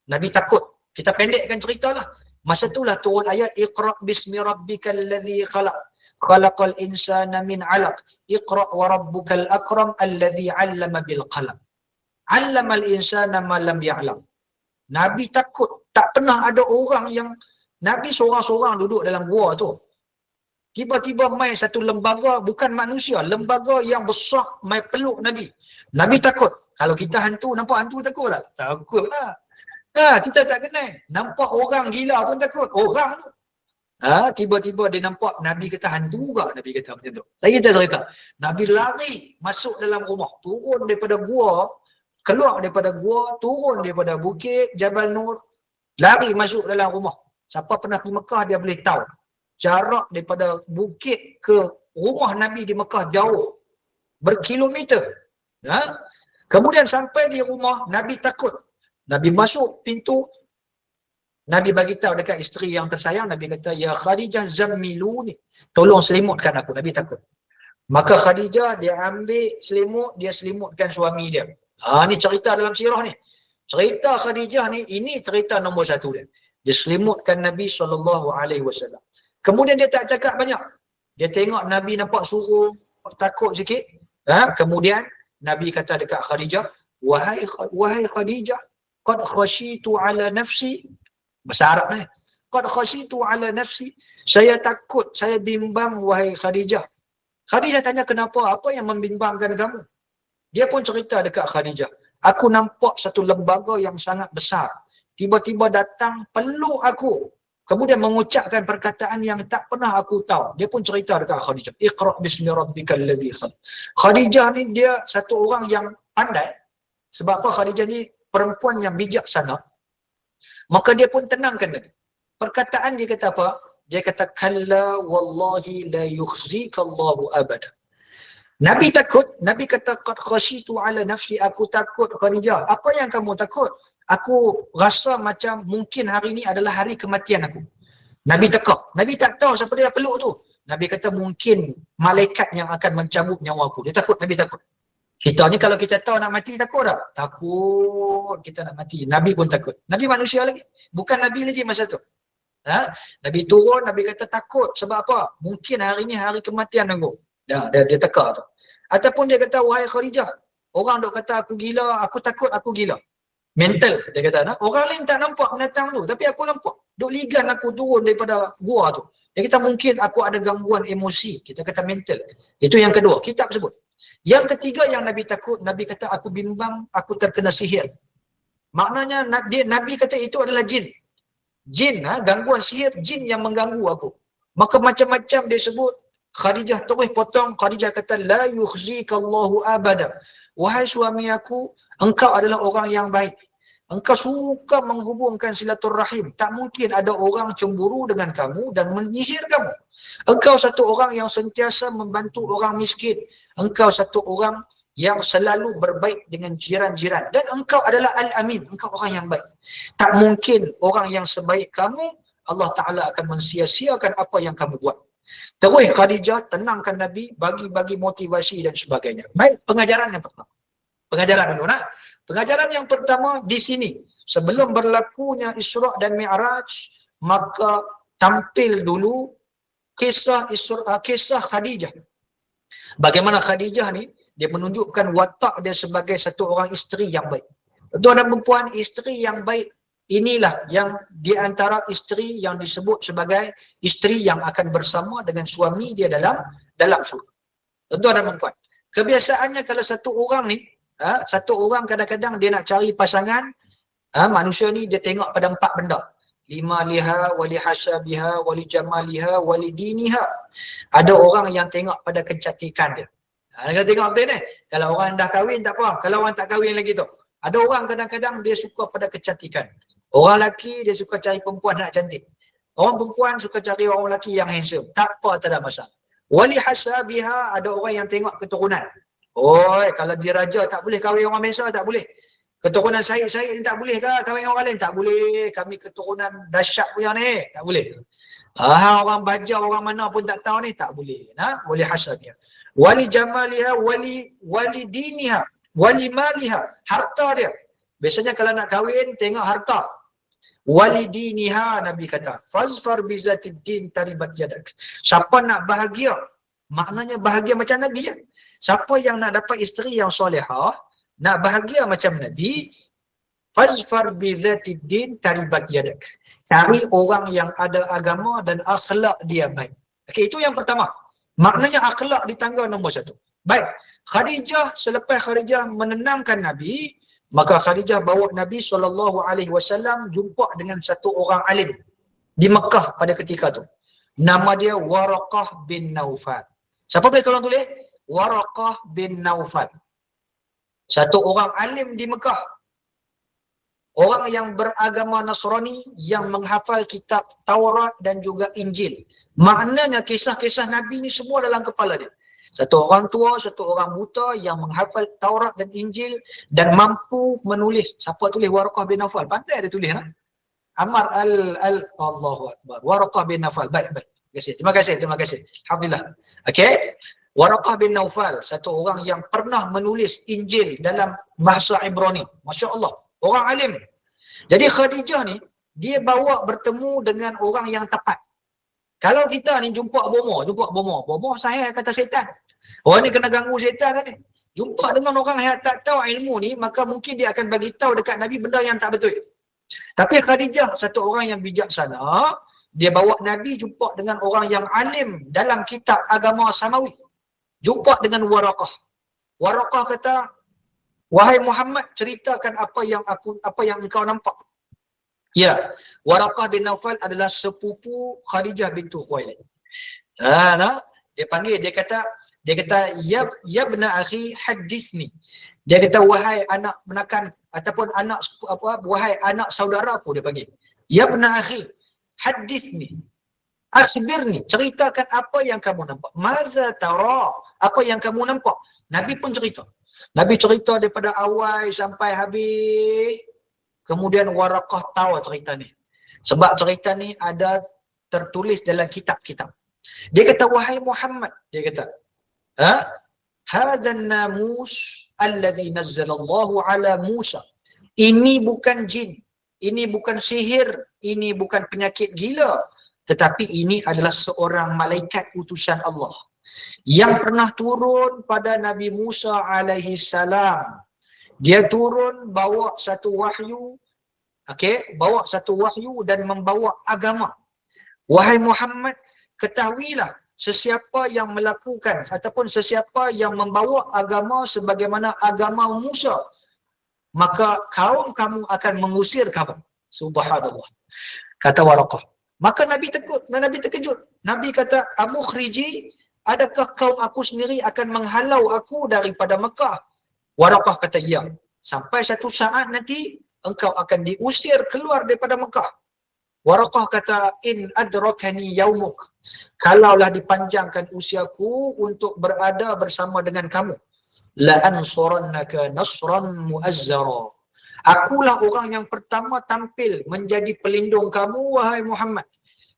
Nabi takut. Kita pendekkan ceritalah. Masa itulah turun ayat, iqra bismi rabbikal ladzi khalaq. Khalaqal insana min 'alaq. Iqra wa rabbukal akram alladzi 'allama bil qalam. 'Allamal insana ma lam ya'lam. Nabi takut. Tak pernah ada orang yang Nabi seorang-seorang duduk dalam gua tu. Tiba-tiba main satu lembaga, bukan manusia, lembaga yang besar main peluk Nabi. Nabi takut. Kalau kita hantu, nampak hantu takut tak? Takut lah. Kita tak kenal. Nampak orang gila pun takut. Orang tu. Tiba-tiba dia nampak Nabi kata hantu juga. Nabi kata macam tu. Saya kita cerita. Nabi lari masuk dalam rumah. Turun daripada gua. Keluar daripada gua. Turun daripada bukit Jabal Nur. Lari masuk dalam rumah. Siapa pernah pergi Mekah dia boleh tahu. Jarak daripada bukit ke rumah Nabi di Mekah jauh. Berkilometer. Kemudian sampai di rumah, Nabi takut. Nabi masuk pintu, Nabi bagi tahu dekat isteri yang tersayang, Nabi kata, ya Khadijah zammiluni, tolong selimutkan aku. Nabi takut. Maka Khadijah dia ambil selimut, dia selimutkan suami dia. Ni cerita dalam sirah ni. Cerita Khadijah ni, ini cerita nombor 1 dia. Dia selimutkan Nabi SAW. Kemudian dia tak cakap banyak. Dia tengok Nabi nampak suruh, takut sikit. Kemudian Nabi kata dekat Khadijah, wahai Khadijah, qad khashitu ala nafsi. Bahasa Arab ni. Qad khashitu ala nafsi. Saya takut, saya bimbang wahai Khadijah. Khadijah tanya kenapa? Apa yang membimbangkan kamu? Dia pun cerita dekat Khadijah. Aku nampak satu lembaga yang sangat besar. Tiba-tiba datang peluk aku. Kemudian mengucapkan perkataan yang tak pernah aku tahu. Dia pun cerita dekat Khadijah. Iqra' bismi rabbikal ladzi khalaq. Khadijah ni dia satu orang yang pandai. Sebab apa? Khadijah ni perempuan yang bijaksana. Maka dia pun tenangkan Nabi. Perkataan dia kata apa? Dia kata, kalla wallahi la yukhzikallahu abada. Nabi takut, Nabi kata, qad khashitu ala nafsi, aku takut Khadijah. Apa yang kamu takut? Aku rasa macam mungkin hari ini adalah hari kematian aku. Nabi takut. Nabi tak tahu siapa dia peluk tu. Nabi kata mungkin malaikat yang akan mencabut nyawa aku. Dia takut, Nabi takut. Kita ni kalau kita tahu nak mati, takut tak? Takut kita nak mati. Nabi pun takut. Nabi manusia lagi. Bukan Nabi lagi masa tu. Nabi turun, Nabi kata takut. Sebab apa? Mungkin hari ni hari kematian aku. Dia teka tu. Ataupun dia kata, wahai Khadijah, orang duk kata aku gila, aku takut aku gila. Mental, dia kata. Orang lain tak nampak binatang tu, tapi aku nampak. Duk ligan aku turun daripada gua tu. Dia kata mungkin aku ada gangguan emosi. Kita kata mental. Itu yang kedua, kitab sebut. Yang ketiga yang Nabi takut, Nabi kata aku bimbang, aku terkena sihir. Maknanya Nabi kata itu adalah jin. Jin, gangguan sihir, jin yang mengganggu aku. Maka macam-macam dia sebut. Khadijah terus potong. Khadijah kata, la yukhzikallahu abada. Wahai suami aku, engkau adalah orang yang baik. Engkau suka menghubungkan silaturrahim. Tak mungkin ada orang cemburu dengan kamu dan menyihir kamu. Engkau satu orang yang sentiasa membantu orang miskin. Engkau satu orang yang selalu berbaik dengan jiran-jiran. Dan engkau adalah Al-Amin. Engkau orang yang baik. Tak mungkin orang yang sebaik kamu, Allah Ta'ala akan mensia-siakan apa yang kamu buat. Terus Khadijah tenangkan Nabi, bagi-bagi motivasi dan sebagainya. Baik, pengajaran yang pertama. Pengajaran dulu, nak? Pengajaran yang pertama di sini. Sebelum berlakunya Isra' dan Mi'raj, maka tampil dulu kisah Khadijah. Bagaimana Khadijah ni, dia menunjukkan watak dia sebagai satu orang isteri yang baik. Tuan dan perempuan, isteri yang baik inilah yang di antara isteri yang disebut sebagai isteri yang akan bersama dengan suami dia dalam surga. Tuan dan perempuan, kebiasaannya kalau satu orang ni, satu orang kadang-kadang dia nak cari pasangan, manusia ni dia tengok pada 4 benda. Lima liha, wali hasabiha, wali jamaliha, wali diniha. Ada orang yang tengok pada kecantikan dia. Kita tengok betul ni. Kalau orang dah kahwin tak apa. Kalau orang tak kahwin lagi tu. Ada orang kadang-kadang dia suka pada kecantikan. Orang lelaki dia suka cari perempuan nak cantik. Orang perempuan suka cari orang lelaki yang handsome. Tak apa, tak ada masalah. Wali hasabiha, ada orang yang tengok keturunan. Kalau dia raja tak boleh kahwin orang biasa, tak boleh. Keturunan Syed ni tak boleh ke kahwin orang lain? Tak boleh. Kami keturunan dahsyat punya ni. Tak boleh. Orang baja, orang mana pun tak tahu ni. Tak boleh. Wali hasabiha. Wali jamaliha, wali diniha, wali maliha. Harta dia. Biasanya kalau nak kahwin, tengok harta. Wali diniha, Nabi kata. Fazfar bizatid din taribat yadak. Siapa nak bahagia? Maknanya bahagia macam Nabi je. Siapa yang nak dapat isteri yang solehah, nak bahagia macam Nabi, fazfar bizatid din taribat yadak. Cari orang yang ada agama dan akhlak dia baik. Okey, itu yang pertama. Maknanya akhlak di tangga nombor 1. Baik, Khadijah, selepas Khadijah menenangkan Nabi, maka Khadijah bawa Nabi SAW jumpa dengan satu orang alim di Mekah pada ketika tu. Nama dia Waraqah bin Naufal. Siapa boleh tolong tulis? Waraqah bin Naufal. Satu orang alim di Mekah. Orang yang beragama Nasrani yang menghafal kitab Taurat dan juga Injil. Maknanya kisah-kisah Nabi ni semua dalam kepala dia. Satu orang tua, satu orang buta yang menghafal Taurat dan Injil dan mampu menulis. Siapa tulis? Waraqah bin Nawfal. Pandai dia tulis. Amar Allahu Akbar. Waraqah bin Nawfal. Baik. Terima kasih. Alhamdulillah. Okey. Waraqah bin Nawfal, satu orang yang pernah menulis Injil dalam bahasa Ibrani. Masya Allah. Orang alim. Jadi Khadijah ni, dia bawa bertemu dengan orang yang tepat. Kalau kita ni jumpa bomoh sahih kata setan. Orang ni kena ganggu setan kan ni. Jumpa dengan orang yang tak tahu ilmu ni, maka mungkin dia akan bagi tahu dekat Nabi benda yang tak betul. Tapi Khadijah, satu orang yang bijaksana, dia bawa Nabi jumpa dengan orang yang alim dalam kitab agama samawi. Jumpa dengan Waraqah. Waraqah kata, wahai Muhammad, ceritakan apa yang engkau nampak. Ya, Waraqah bin Nawfal adalah sepupu Khadijah bintu Khuwailid. Dia panggil, dia kata ya ibna akhi hadithni. Dia kata wahai anak menakan ataupun anak wahai anak saudaraku, dia panggil. Ya ibna akhi hadithni. Asbirni, ceritakan apa yang kamu nampak. Maza tara, apa yang kamu nampak. Nabi pun cerita. Nabi cerita daripada awal sampai habis. Kemudian Waraqah tahu cerita ni. Sebab cerita ni ada tertulis dalam kitab-kitab. Dia kata, wahai Muhammad, dia kata, hadzal namus alladhi nazzalallahu ala Musa. Ini bukan jin, ini bukan sihir, ini bukan penyakit gila, tetapi ini adalah seorang malaikat utusan Allah yang pernah turun pada Nabi Musa alaihi salam. Dia turun bawa satu wahyu, bawa satu wahyu dan membawa agama. Wahai Muhammad, ketahuilah sesiapa yang melakukan ataupun sesiapa yang membawa agama sebagaimana agama Musa, maka kaum kamu akan mengusir kamu. Subhanallah. Kata Waraqah. Maka Nabi terkejut. Nabi kata, amukhriji, adakah kaum aku sendiri akan menghalau aku daripada Mekah? Waraqah kata, ya. Sampai satu saat nanti engkau akan diusir keluar daripada Mekah. Waraqah kata, in adrakani yaumuk. Kalaulah dipanjangkan usiaku untuk berada bersama dengan kamu, la ansurannaka nasran muazzara. Akulah orang yang pertama tampil menjadi pelindung kamu, wahai Muhammad.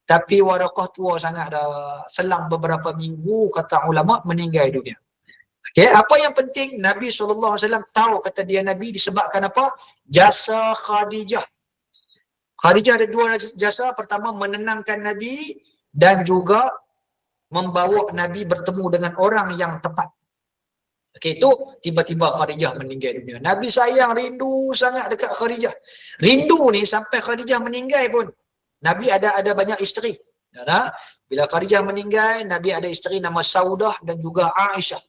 Tapi Waraqah tua sangat dah. Selang beberapa minggu, kata ulama, meninggal dunia. Apa yang penting, Nabi SAW tahu, kata dia Nabi, disebabkan apa? Jasa Khadijah. Khadijah ada dua jasa. Pertama, menenangkan Nabi dan juga membawa Nabi bertemu dengan orang yang tepat. Itu tiba-tiba Khadijah meninggal dunia. Nabi sayang, rindu sangat dekat Khadijah. Rindu ni sampai Khadijah meninggal pun. Nabi ada banyak isteri. Bila Khadijah meninggal, Nabi ada isteri nama Saudah dan juga Aisyah.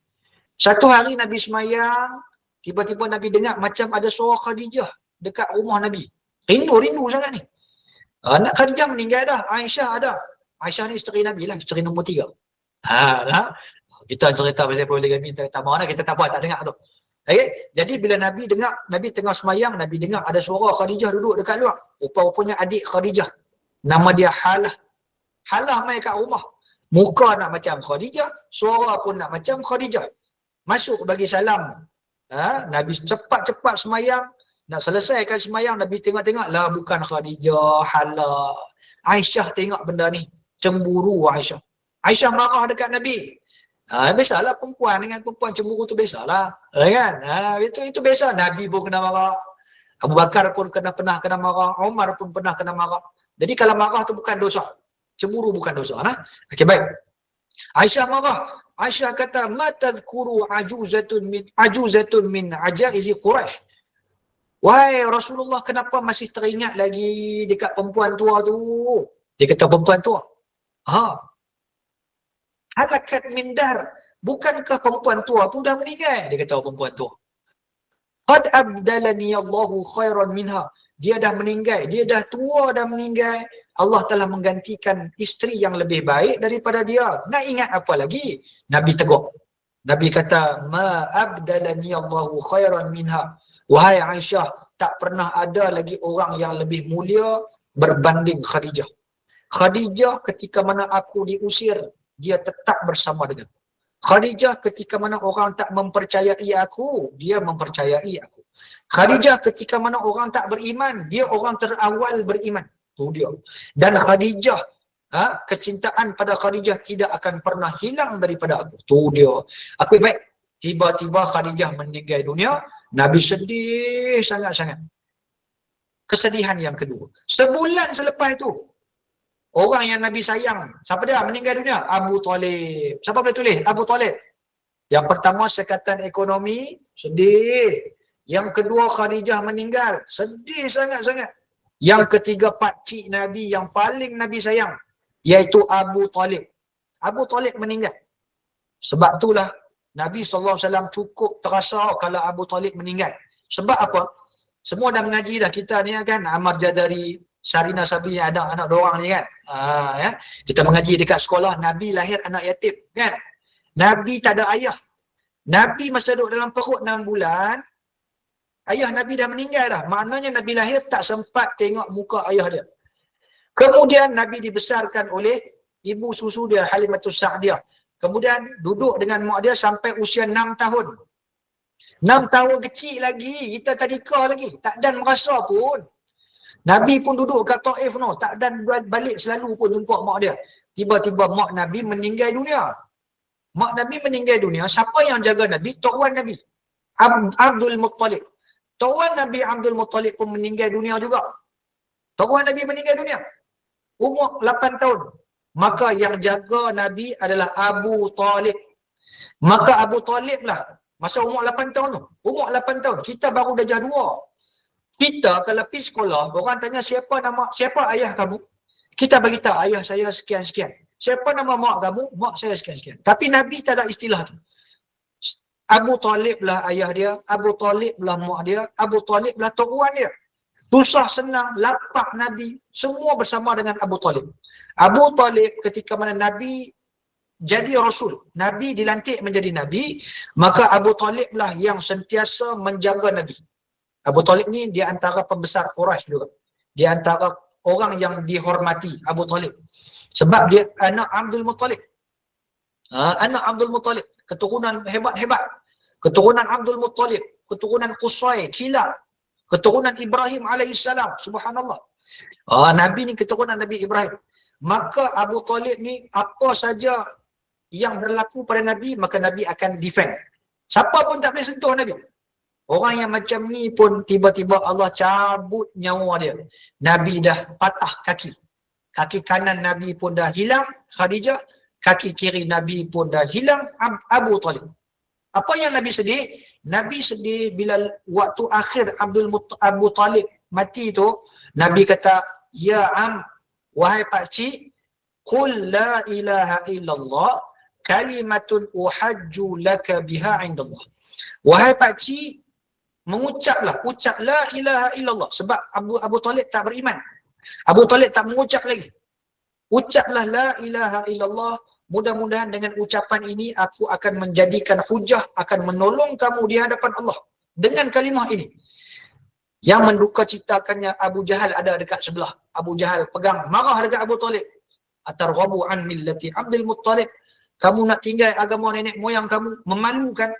Satu hari Nabi semayang, tiba-tiba Nabi dengar macam ada suara Khadijah dekat rumah Nabi. Rindu sangat ni. Anak Khadijah meninggal dah, Aisyah ada. Aisyah ni isteri Nabi lah, isteri nombor 3. Kita cerita pasal poligami tak mana, kita tak dengar tu. Jadi bila Nabi dengar, Nabi tengah semayang, Nabi dengar ada suara Khadijah duduk dekat luar. Rupa-rupanya adik Khadijah. Nama dia Halah. Halah mai kat rumah. Muka nak macam Khadijah, suara pun nak macam Khadijah. Masuk bagi salam. Nabi cepat-cepat semayang. Nak selesaikan semayang, Nabi tengok-tengok, lah bukan Khadijah, Halah. Aisyah tengok benda ni. Cemburu Aisyah. Aisyah marah dekat Nabi. Biasalah perempuan dengan perempuan cemburu tu biasalah. Kan? Itu biasa. Nabi pun kena marah. Abu Bakar pun pernah kena marah. Umar pun pernah kena marah. Jadi kalau marah tu bukan dosa. Cemburu bukan dosa. Okey, baik. Aisyah marah. Aisyah kata, ma tadhkuru ajuzatun min ajaizi Quraisy. Wahai Rasulullah, kenapa masih teringat lagi dekat perempuan tua tu? Dia kata perempuan tua. Halakat min dar. Bukankah perempuan tua tu dah meninggal? Dia kata perempuan tua. Qad abdalani Allahu khairan minha. Dia dah meninggal. Dia dah tua, dah meninggal. Allah telah menggantikan isteri yang lebih baik daripada dia. Nak ingat apa lagi? Nabi tegur. Nabi kata, ma abdalani Allahu khairan minha. Wahai Aisyah, tak pernah ada lagi orang yang lebih mulia berbanding Khadijah. Khadijah ketika mana aku diusir, dia tetap bersama dengan. Khadijah ketika mana orang tak mempercayai aku, dia mempercayai aku. Khadijah ketika mana orang tak beriman, dia orang terawal beriman. Tu dia. Dan Khadijah, kecintaan pada Khadijah tidak akan pernah hilang daripada aku. Tu dia. Aku baik. Tiba-tiba Khadijah meninggal dunia, Nabi sedih sangat-sangat. Kesedihan yang kedua. Sebulan selepas itu, orang yang Nabi sayang, siapa dia meninggal dunia? Abu Talib. Siapa boleh tulis? Abu Talib. Yang pertama sekatan ekonomi, sedih. Yang kedua Khadijah meninggal, sedih sangat-sangat. Yang ketiga pakcik Nabi yang paling Nabi sayang, iaitu Abu Talib. Abu Talib meninggal. Sebab itulah Nabi SAW cukup terasa kalau Abu Talib meninggal. Sebab apa? Semua dah mengaji dah kita ni kan, Ammar Jazari, Syarina Sabri, ada anak dorang ni kan. Ya. Kita mengaji dekat sekolah, Nabi lahir anak yatim kan. Nabi tak ada ayah. Nabi masa duduk dalam perut 6 bulan, ayah Nabi dah meninggal dah. Maknanya Nabi lahir tak sempat tengok muka ayah dia. Kemudian Nabi dibesarkan oleh ibu susu dia, Halimatus Sa'diyah. Kemudian duduk dengan mak dia sampai usia 6 tahun. 6 tahun kecil lagi, kita tadika lagi. Tak dan merasa pun. Nabi pun duduk kat Taif no, tak dan balik selalu pun jumpa mak dia. Tiba-tiba mak Nabi meninggal dunia. Mak Nabi meninggal dunia, siapa yang jaga Nabi? Tuan Nabi, Abdul Muttalib. Tuan Nabi Abdul Muttalib pun meninggal dunia juga. Tuan Nabi meninggal dunia. Umur 8 tahun. Maka yang jaga Nabi adalah Abu Talib. Maka Abu Talib lah, masa umur 8 tahun tu. Umur 8 tahun. Kita baru darjah 2. Kita kalau pergi sekolah, orang tanya siapa ayah kamu? Kita bagi tahu ayah saya sekian-sekian. Siapa nama mak kamu? Mak saya sekian-sekian. Tapi Nabi tak ada istilah tu. Abu Talib lah ayah dia, Abu Talib lah mak dia, Abu Talib lah tuan dia. Susah senang, lapak Nabi, semua bersama dengan Abu Talib. Abu Talib ketika mana Nabi jadi Rasul, Nabi dilantik menjadi Nabi, maka Abu Talib lah yang sentiasa menjaga Nabi. Abu Talib ni dia antara pembesar Quraisy juga. Dia antara orang yang dihormati, Abu Talib. Sebab dia anak Abdul Muttalib. Anak Abdul Muttalib, keturunan hebat-hebat. Keturunan Abdul Muttalib, keturunan Qusay, Kilab, keturunan Ibrahim alaihissalam. Subhanallah. Nabi ni keturunan Nabi Ibrahim. Maka Abu Talib ni apa saja yang berlaku pada Nabi, maka Nabi akan defend. Siapa pun tak boleh sentuh Nabi. Orang yang macam ni pun tiba-tiba Allah cabut nyawa dia. Nabi dah patah kaki. Kaki kanan Nabi pun dah hilang, Khadijah. Kaki kiri Nabi pun dah hilang, Abu Talib. Apa yang Nabi sedih? Nabi sedih bila waktu akhir Abu Talib mati tu, Nabi kata, "Ya am, wahai pakcik, qul la ilaha illallah kalimatun uhajju laka biha indallah." Wahai pakcik, ucap la ilaha illallah. Sebab Abu Talib tak beriman. Abu Talib tak mengucap lagi. Ucaplah la ilaha illallah. Mudah-mudahan dengan ucapan ini aku akan menjadikan hujah, akan menolong kamu di hadapan Allah. Dengan kalimah ini. Yang menduka citakannya Abu Jahal ada dekat sebelah. Abu Jahal pegang, marah dekat Abu Talib. Atarghabu an millati Abdul Muttalib. Kamu nak tinggal agama nenek moyang kamu, memalukan.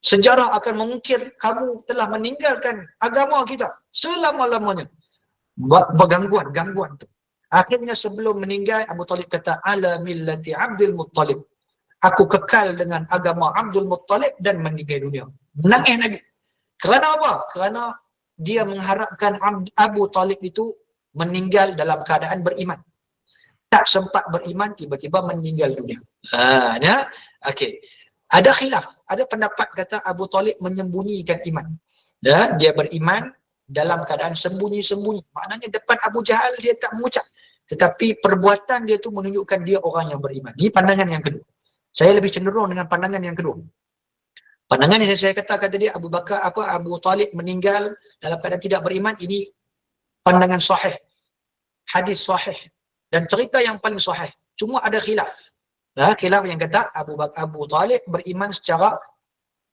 Sejarah akan mengukir kamu telah meninggalkan agama kita selama-lamanya. Bergangguan tu. Akhirnya sebelum meninggal, Abu Talib kata, ala millati Abdul Muttalib. Aku kekal dengan agama Abdul Muttalib dan meninggal dunia. Menangis Nabi. Kerana apa? Kerana dia mengharapkan Abu Talib itu meninggal dalam keadaan beriman. Tak sempat beriman, tiba-tiba meninggal dunia. Okey. Ada khilaf. Ada pendapat kata Abu Talib menyembunyikan iman. Dia beriman dalam keadaan sembunyi-sembunyi. Maknanya depan Abu Jahal dia tak mengucap. Tetapi perbuatan dia tu menunjukkan dia orang yang beriman. Ini pandangan yang kedua. Saya lebih cenderung dengan pandangan yang kedua. Pandangan yang saya katakan tadi, Abu Talib meninggal dalam keadaan tidak beriman, ini pandangan sahih. Hadis sahih. Dan cerita yang paling sahih. Cuma ada khilaf. Khilaf yang kata Abu Talib beriman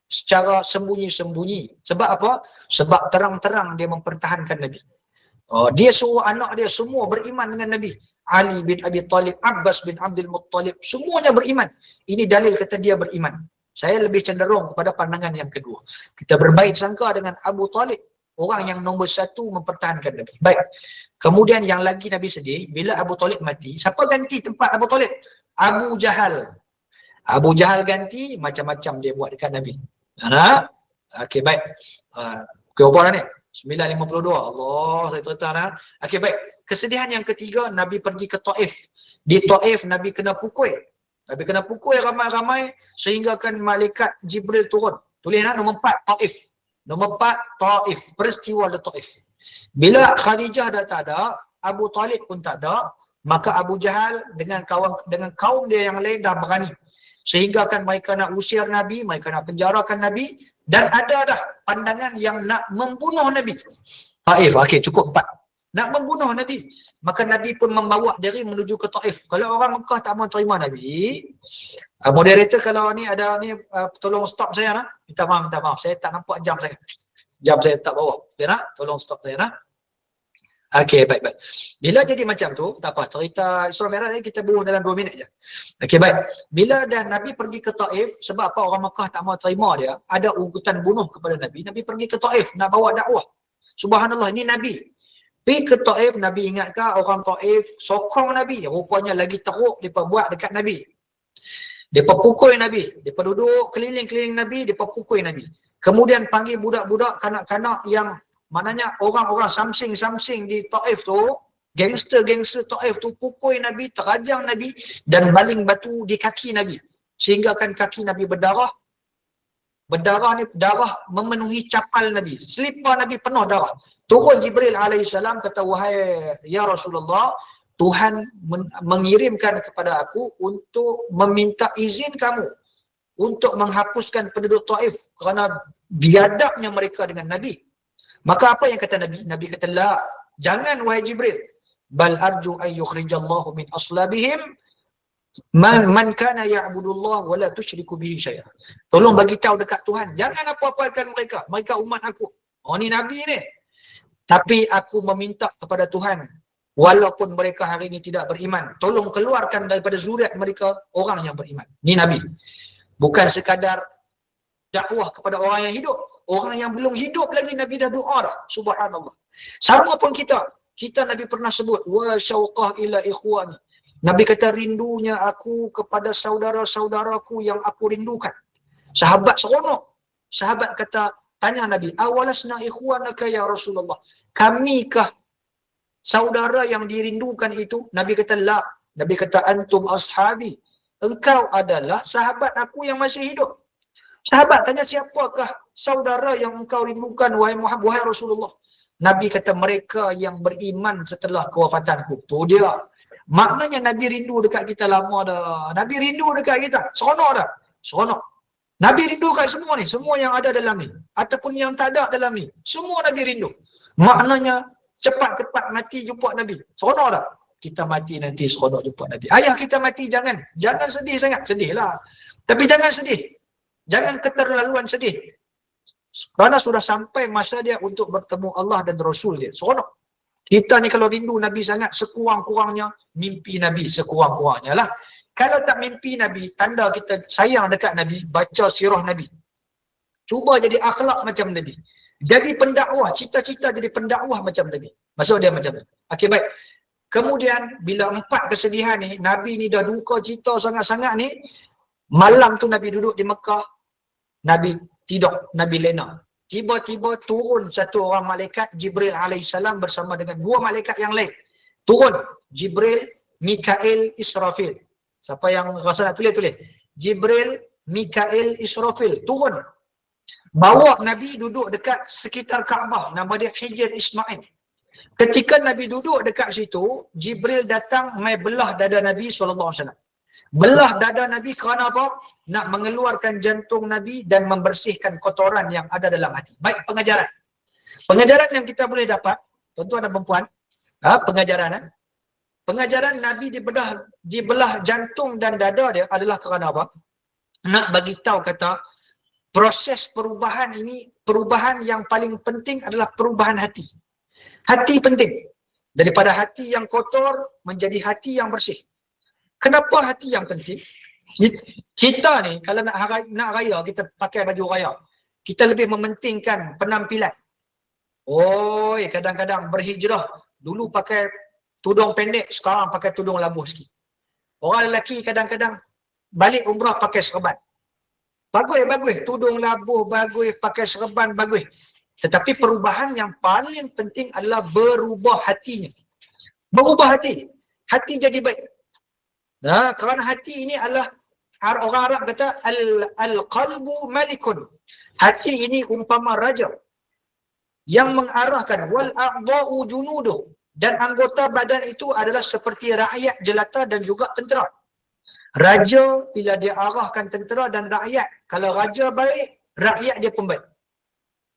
secara sembunyi-sembunyi. Sebab apa? Sebab terang-terang dia mempertahankan Nabi. Dia suruh anak dia semua beriman dengan Nabi. Ali bin Abi Talib, Abbas bin Abdul Muttalib, semuanya beriman. Ini dalil kata dia beriman. Saya lebih cenderung kepada pandangan yang kedua. Kita berbaik sangka dengan Abu Talib, orang yang nombor satu mempertahankan Nabi. Baik. Kemudian yang lagi Nabi sedih, bila Abu Talib mati, siapa ganti tempat Abu Talib? Abu Jahal. Abu Jahal ganti, macam-macam dia buat dekat Nabi. Okey, baik. Okey, apa dah ni? 9.52. Allah, saya cerita dah. Okey, baik. Kesedihan yang ketiga, Nabi pergi ke Taif. Di Taif, Nabi kena pukul. Nabi kena pukul ramai-ramai sehingga kan malaikat Jibril turun. Tulis nombor 4, Taif. Nombor 4, Taif. Peristiwa di Taif. Bila Khadijah dah tak ada, Abu Talib pun tak ada, maka Abu Jahal dengan kaum dia yang lain dah berani. Sehingga kan mereka nak usir Nabi, mereka nak penjarakan Nabi, dan ada dah pandangan yang nak membunuh Nabi. Taif, okey, cukup 4. Nak membunuh Nabi. Maka Nabi pun membawa diri menuju ke Taif. Kalau orang Mekah tak mau terima Nabi, moderator kalau ni ada ni, tolong stop saya nak. Minta maaf, saya tak nampak jam saya. Jam saya tak bawa. Okay, nak? Tolong stop saya nak. Okey, baik. Bila jadi macam tu, tak apa, cerita Isra Mi'raj ni kita buruh dalam 2 minit je. Okey, baik. Bila dah Nabi pergi ke Taif, sebab apa orang Mekah tak mau terima dia, ada ugutan bunuh kepada Nabi, Nabi pergi ke Taif nak bawa dakwah. Subhanallah, ini Nabi. Pergi ke Taif, Nabi ingatkah orang Taif sokong Nabi? Rupanya lagi teruk mereka buat dekat Nabi. Mereka pukul Nabi. Mereka duduk keliling-keliling Nabi, mereka pukul Nabi. Kemudian panggil budak-budak, kanak-kanak yang maknanya orang-orang samsing-samsing di Taif tu, gangster-gangster Taif tu pukul Nabi, terajang Nabi dan baling batu di kaki Nabi. Sehingga kan kaki Nabi berdarah. Berdarah ni, darah memenuhi capal Nabi. Selipar Nabi penuh darah. Turun Jibril alaihissalam kata, wahai ya Rasulullah, Tuhan mengirimkan kepada aku untuk meminta izin kamu untuk menghapuskan penduduk Taif kerana biadabnya mereka dengan Nabi. Maka apa yang kata Nabi? Nabi kata, la, jangan wahai Jibril. Bal arju an yukhrijallahu min aslabihim man kana ya'budullah wa la tusyriku bihi syai'an. Tolong bagi tahu dekat Tuhan, jangan apa-apakan mereka. Mereka umat aku. Oh, ni Nabi ni. Tapi aku meminta kepada Tuhan, walaupun mereka hari ini tidak beriman, tolong keluarkan daripada zuriat mereka orang yang beriman. Ni Nabi. Bukan sekadar dakwah kepada orang yang hidup. Orang yang belum hidup lagi Nabi dah doa dah. Subhanallah. Sama pun kita. Kita Nabi pernah sebut, wa syauqah ila ikhwani. Nabi kata, rindunya aku kepada saudara-saudaraku yang aku rindukan. Sahabat seronok. Sahabat kata, tanya Nabi, awalasna ikhwanaka ya Rasulullah. Kamikah saudara yang dirindukan itu? Nabi kata, la. Nabi kata, antum ashabi. Engkau adalah sahabat aku yang masih hidup. Sahabat tanya, siapakah saudara yang engkau rindukan wahai Muhammad, wahai Rasulullah? Nabi kata, mereka yang beriman setelah kewafatanku. Tu dia. Maknanya Nabi rindu dekat kita lama dah. Nabi rindu dekat kita. Seronok dah. Seronok. Nabi rindukan semua ni. Semua yang ada dalam ni. Ataupun yang tak ada dalam ni. Semua Nabi rindu. Maknanya cepat-cepat mati jumpa Nabi. Seronok dah. Kita mati nanti seronok jumpa Nabi. Ayah kita mati jangan. Jangan sedih sangat. Sedih lah. Tapi jangan sedih. Jangan keterlaluan sedih. Kerana sudah sampai masa dia untuk bertemu Allah dan Rasul dia. Seronok. Kita ni kalau rindu Nabi sangat, sekurang-kurangnya mimpi Nabi sekurang-kurangnya lah. Kalau tak mimpi Nabi, tanda kita sayang dekat Nabi, baca sirah Nabi. Cuba jadi akhlak macam Nabi. Jadi pendakwah, cita-cita jadi pendakwah macam Nabi. Maksud dia macam tu. Okey, baik. Kemudian bila 4 kesedihan ni, Nabi ni dah duka cita sangat-sangat ni, malam tu Nabi duduk di Mekah, Nabi tidur, Nabi lena. Tiba-tiba turun satu orang malaikat, Jibril alaihissalam bersama dengan 2 malaikat yang lain. Turun, Jibril, Mikail, Israfil. Siapa yang rasa nak tulis. Jibril, Mikail, Israfil. Turun. Bawa Nabi duduk dekat sekitar Kaabah. Nama dia Hijr Ismail. Ketika Nabi duduk dekat situ, Jibril datang mai belah dada Nabi SAW. Belah dada Nabi kerana apa? Nak mengeluarkan jantung Nabi dan membersihkan kotoran yang ada dalam hati. Baik, pengajaran. Pengajaran yang kita boleh dapat, tuan-tuan dan perempuan, pengajaran. Pengajaran Nabi dibelah jantung dan dada dia adalah kerana apa? Nak bagi tahu kata, proses perubahan ini, perubahan yang paling penting adalah perubahan hati. Hati penting. Daripada hati yang kotor menjadi hati yang bersih. Kenapa hati yang penting? Kita ni kalau nak raya, kita pakai baju raya. Kita lebih mementingkan penampilan. Oi, kadang-kadang berhijrah. Dulu pakai tudung pendek, sekarang pakai tudung labuh sikit. Orang lelaki kadang-kadang balik umrah pakai serban. Bagus. Tudung labuh bagus, pakai serban bagus. Tetapi perubahan yang paling penting adalah berubah hatinya. Berubah hati. Hati jadi baik. Nah, kerana hati ini adalah orang Arab kata al-qalbu malikun. Hati ini umpama raja yang mengarahkan wal a'dha'u junuduh, dan anggota badan itu adalah seperti rakyat jelata dan juga tentera. Raja bila dia arahkan tentera dan rakyat, kalau raja baik, rakyat dia pun baik.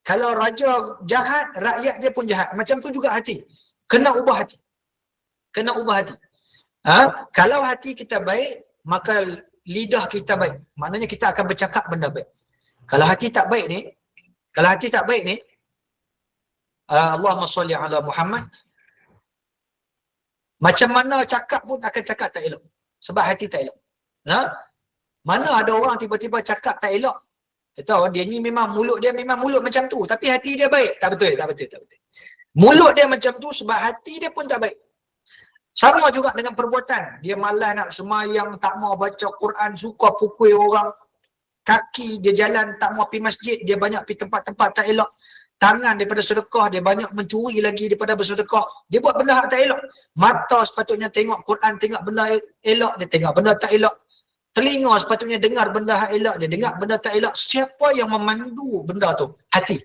Kalau raja jahat, rakyat dia pun jahat. Macam tu juga hati. Kena ubah hati. Kena ubah hati. Kalau hati kita baik, maka lidah kita baik. Maknanya kita akan bercakap benda baik. Kalau hati tak baik ni, Allahumma salli ala Muhammad, macam mana cakap pun akan cakap tak elok. Sebab hati tak elok. Mana ada orang tiba-tiba cakap tak elok, kita tahu dia ni memang mulut dia memang mulut macam tu, tapi hati dia baik. Tak betul. Mulut dia macam tu sebab hati dia pun tak baik. Sama juga dengan perbuatan. Dia malas nak semayang, tak mau baca Quran, suka pukul orang. Kaki dia jalan, tak mau pergi masjid, dia banyak pergi tempat-tempat tak elok. Tangan daripada sedekah, dia banyak mencuri lagi daripada bersedekah. Dia buat benda tak elok. Mata sepatutnya tengok Quran, tengok benda elok, dia tengok benda tak elok. Telinga sepatutnya dengar benda yang elok, dia dengar benda tak elok. Siapa yang memandu benda tu? Hati.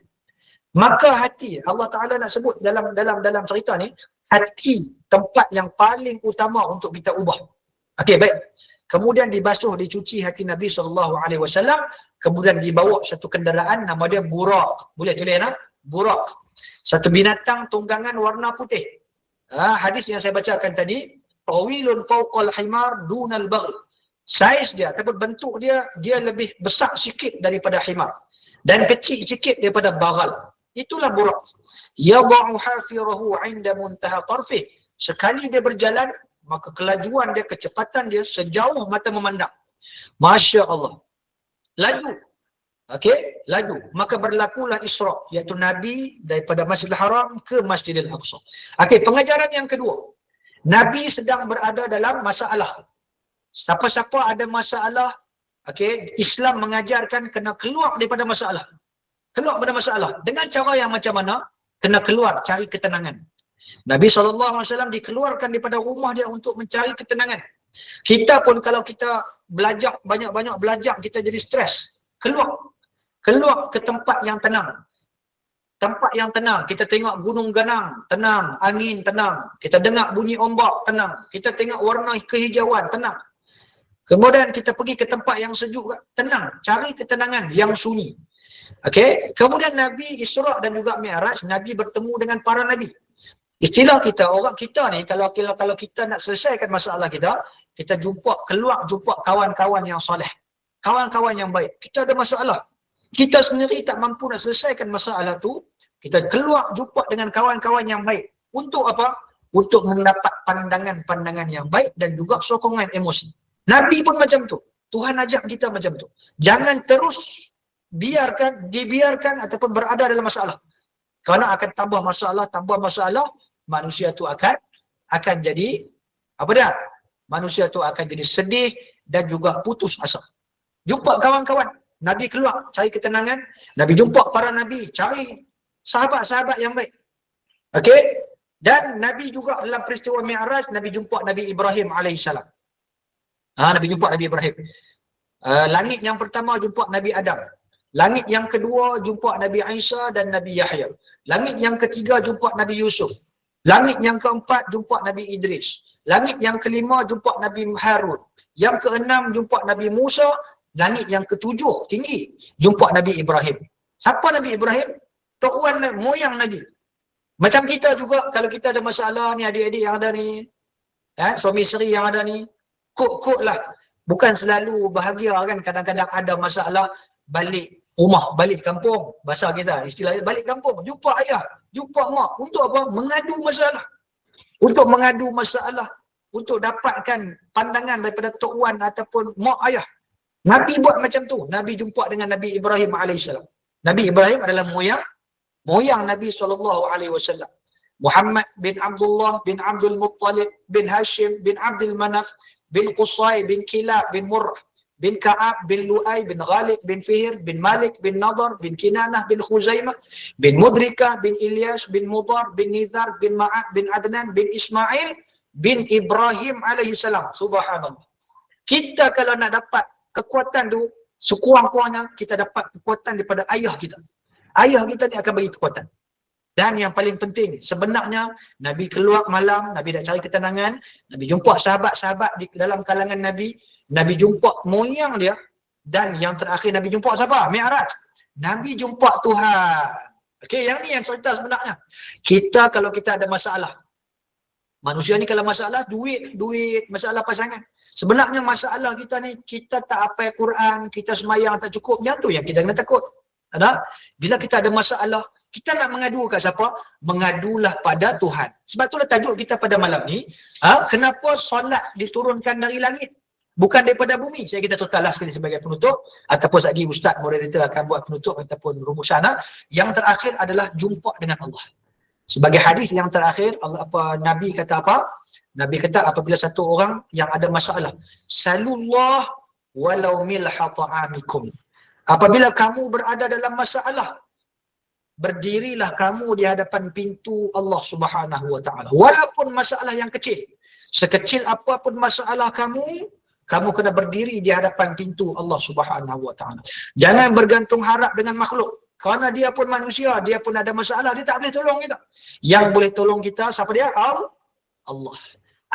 Maka hati, Allah Ta'ala nak sebut dalam cerita ni, hati tempat yang paling utama untuk kita ubah. Okey, baik. Kemudian dibasuh, dicuci hati Nabi SAW, kemudian dibawa satu kenderaan, nama dia Burak. Boleh tulis nak? Burak. Satu binatang tunggangan warna putih. Hadis yang saya bacakan tadi, tawilun fawqal himar dunal baghl. Saiz dia ataupun bentuk dia lebih besar sikit daripada himar dan kecil sikit daripada baghal. Itulah Burak. Yada'u hafirahu 'inda muntaha tarfih. Sekali dia berjalan, maka kelajuan dia, kecepatan dia sejauh mata memandang. Masya Allah. Laju. Okey, laju. Maka berlakulah Isra, iaitu Nabi daripada Masjidil Haram ke Masjidil Aqsa. Okey, pengajaran yang kedua. Nabi sedang berada dalam masalah. Siapa-siapa ada masalah, okey, Islam mengajarkan kena keluar daripada masalah. Keluar daripada masalah. Dengan cara yang macam mana? Kena keluar, cari ketenangan. Nabi SAW dikeluarkan daripada rumah dia untuk mencari ketenangan. Kita pun kalau kita belajar, banyak-banyak belajar, kita jadi stres. Keluar ke tempat yang tenang. Tempat yang tenang. Kita tengok gunung ganang, tenang. Angin, tenang. Kita dengar bunyi ombak, tenang. Kita tengok warna kehijauan, tenang. Kemudian kita pergi ke tempat yang sejuk, tenang. Cari ketenangan yang sunyi. Okey. Kemudian Nabi Isra dan juga Mi'raj, Nabi bertemu dengan para Nabi. Istilah kita, orang kita ni, kalau kita nak selesaikan masalah kita jumpa kawan-kawan yang soleh. Kawan-kawan yang baik. Kita ada masalah. Kita sendiri tak mampu nak selesaikan masalah tu, kita keluar jumpa dengan kawan-kawan yang baik. Untuk apa? Untuk mendapat pandangan-pandangan yang baik dan juga sokongan emosi. Nabi pun macam tu. Tuhan ajak kita macam tu. Jangan terus dibiarkan ataupun berada dalam masalah. Kerana akan tambah masalah, manusia tu akan jadi apa dah? Manusia tu akan jadi sedih dan juga putus asa. Jumpa kawan-kawan, Nabi keluar cari ketenangan, Nabi jumpa para Nabi, cari sahabat-sahabat yang baik. Okey? Dan Nabi juga dalam peristiwa Mi'raj, Nabi jumpa Nabi Ibrahim alaihissalam. Nabi jumpa Nabi Ibrahim. Langit yang pertama jumpa Nabi Adam. Langit yang kedua jumpa Nabi Isa dan Nabi Yahya. Langit yang ketiga jumpa Nabi Yusuf. Langit yang keempat jumpa Nabi Idris. Langit yang kelima jumpa Nabi Harun. Yang keenam jumpa Nabi Musa. Langit yang ketujuh tinggi jumpa Nabi Ibrahim. Siapa Nabi Ibrahim? Tuan moyang Nabi. Macam kita juga kalau kita ada masalah ni, adik-adik yang ada ni, suami isteri yang ada ni, kok lah. Bukan selalu bahagia kan, kadang-kadang ada masalah, balik rumah, balik kampung, bahasa kita istilahnya balik kampung, jumpa ayah, jumpa mak, untuk apa? Mengadu masalah. untuk mengadu masalah, untuk dapatkan pandangan daripada Tok Wan ataupun mak ayah. Nabi buat macam tu. Nabi jumpa dengan Nabi Ibrahim AS. Nabi Ibrahim adalah moyang Nabi SAW. Muhammad bin Abdullah bin Abdul Muttalib bin Hashim bin Abdul Manaf bin Qusay bin Kilab bin Murrah bin Ka'ab bin Lu'ay bin Ghalib bin Fihr bin Malik bin Nadar bin Kinanah bin Khuzaimah bin Mudrikah bin Ilyas bin Mudar bin Nizar bin Ma'ad bin Adnan bin Ismail bin Ibrahim alaihissalam. Subhanallah. Kita kalau nak dapat kekuatan tu, sekurang-kurangnya kita dapat kekuatan daripada ayah kita. Ayah kita ni akan bagi kekuatan. Dan yang paling penting, sebenarnya Nabi keluar malam, Nabi nak cari ketenangan, Nabi jumpa sahabat-sahabat di dalam kalangan Nabi, Nabi jumpa moyang dia, dan yang terakhir Nabi jumpa siapa? Mi'raj. Nabi jumpa Tuhan. Okey, yang ni yang cerita sebenarnya. Kita kalau kita ada masalah, manusia ni kalau masalah duit, masalah pasangan. Sebenarnya masalah kita ni, kita tak hafal Quran, kita semayang tak cukup, yang tu yang kita kena takut. Ada? Bila kita ada masalah, kita nak mengadu kat siapa? Mengadulah pada Tuhan. Sebab itulah tajuk kita pada malam ni, kenapa solat diturunkan dari langit, bukan daripada bumi. Saya kita ceritalah sekali sebagai penutup, ataupun lagi Ustaz moderator akan buat penutup ataupun rumusan. Yang terakhir adalah jumpa dengan Allah. Sebagai hadis yang terakhir, Nabi kata apa? Nabi kata apabila satu orang yang ada masalah, salullah walau milha ta'amikum. Apabila kamu berada dalam masalah, berdirilah kamu di hadapan pintu Allah Subhanahu wa taala. Walaupun masalah yang kecil, sekecil apapun masalah kamu kena berdiri di hadapan pintu Allah Subhanahu wa taala. Jangan bergantung harap dengan makhluk. Kerana dia pun manusia, dia pun ada masalah, dia tak boleh tolong kita. Yang boleh tolong kita siapa dia? Allah.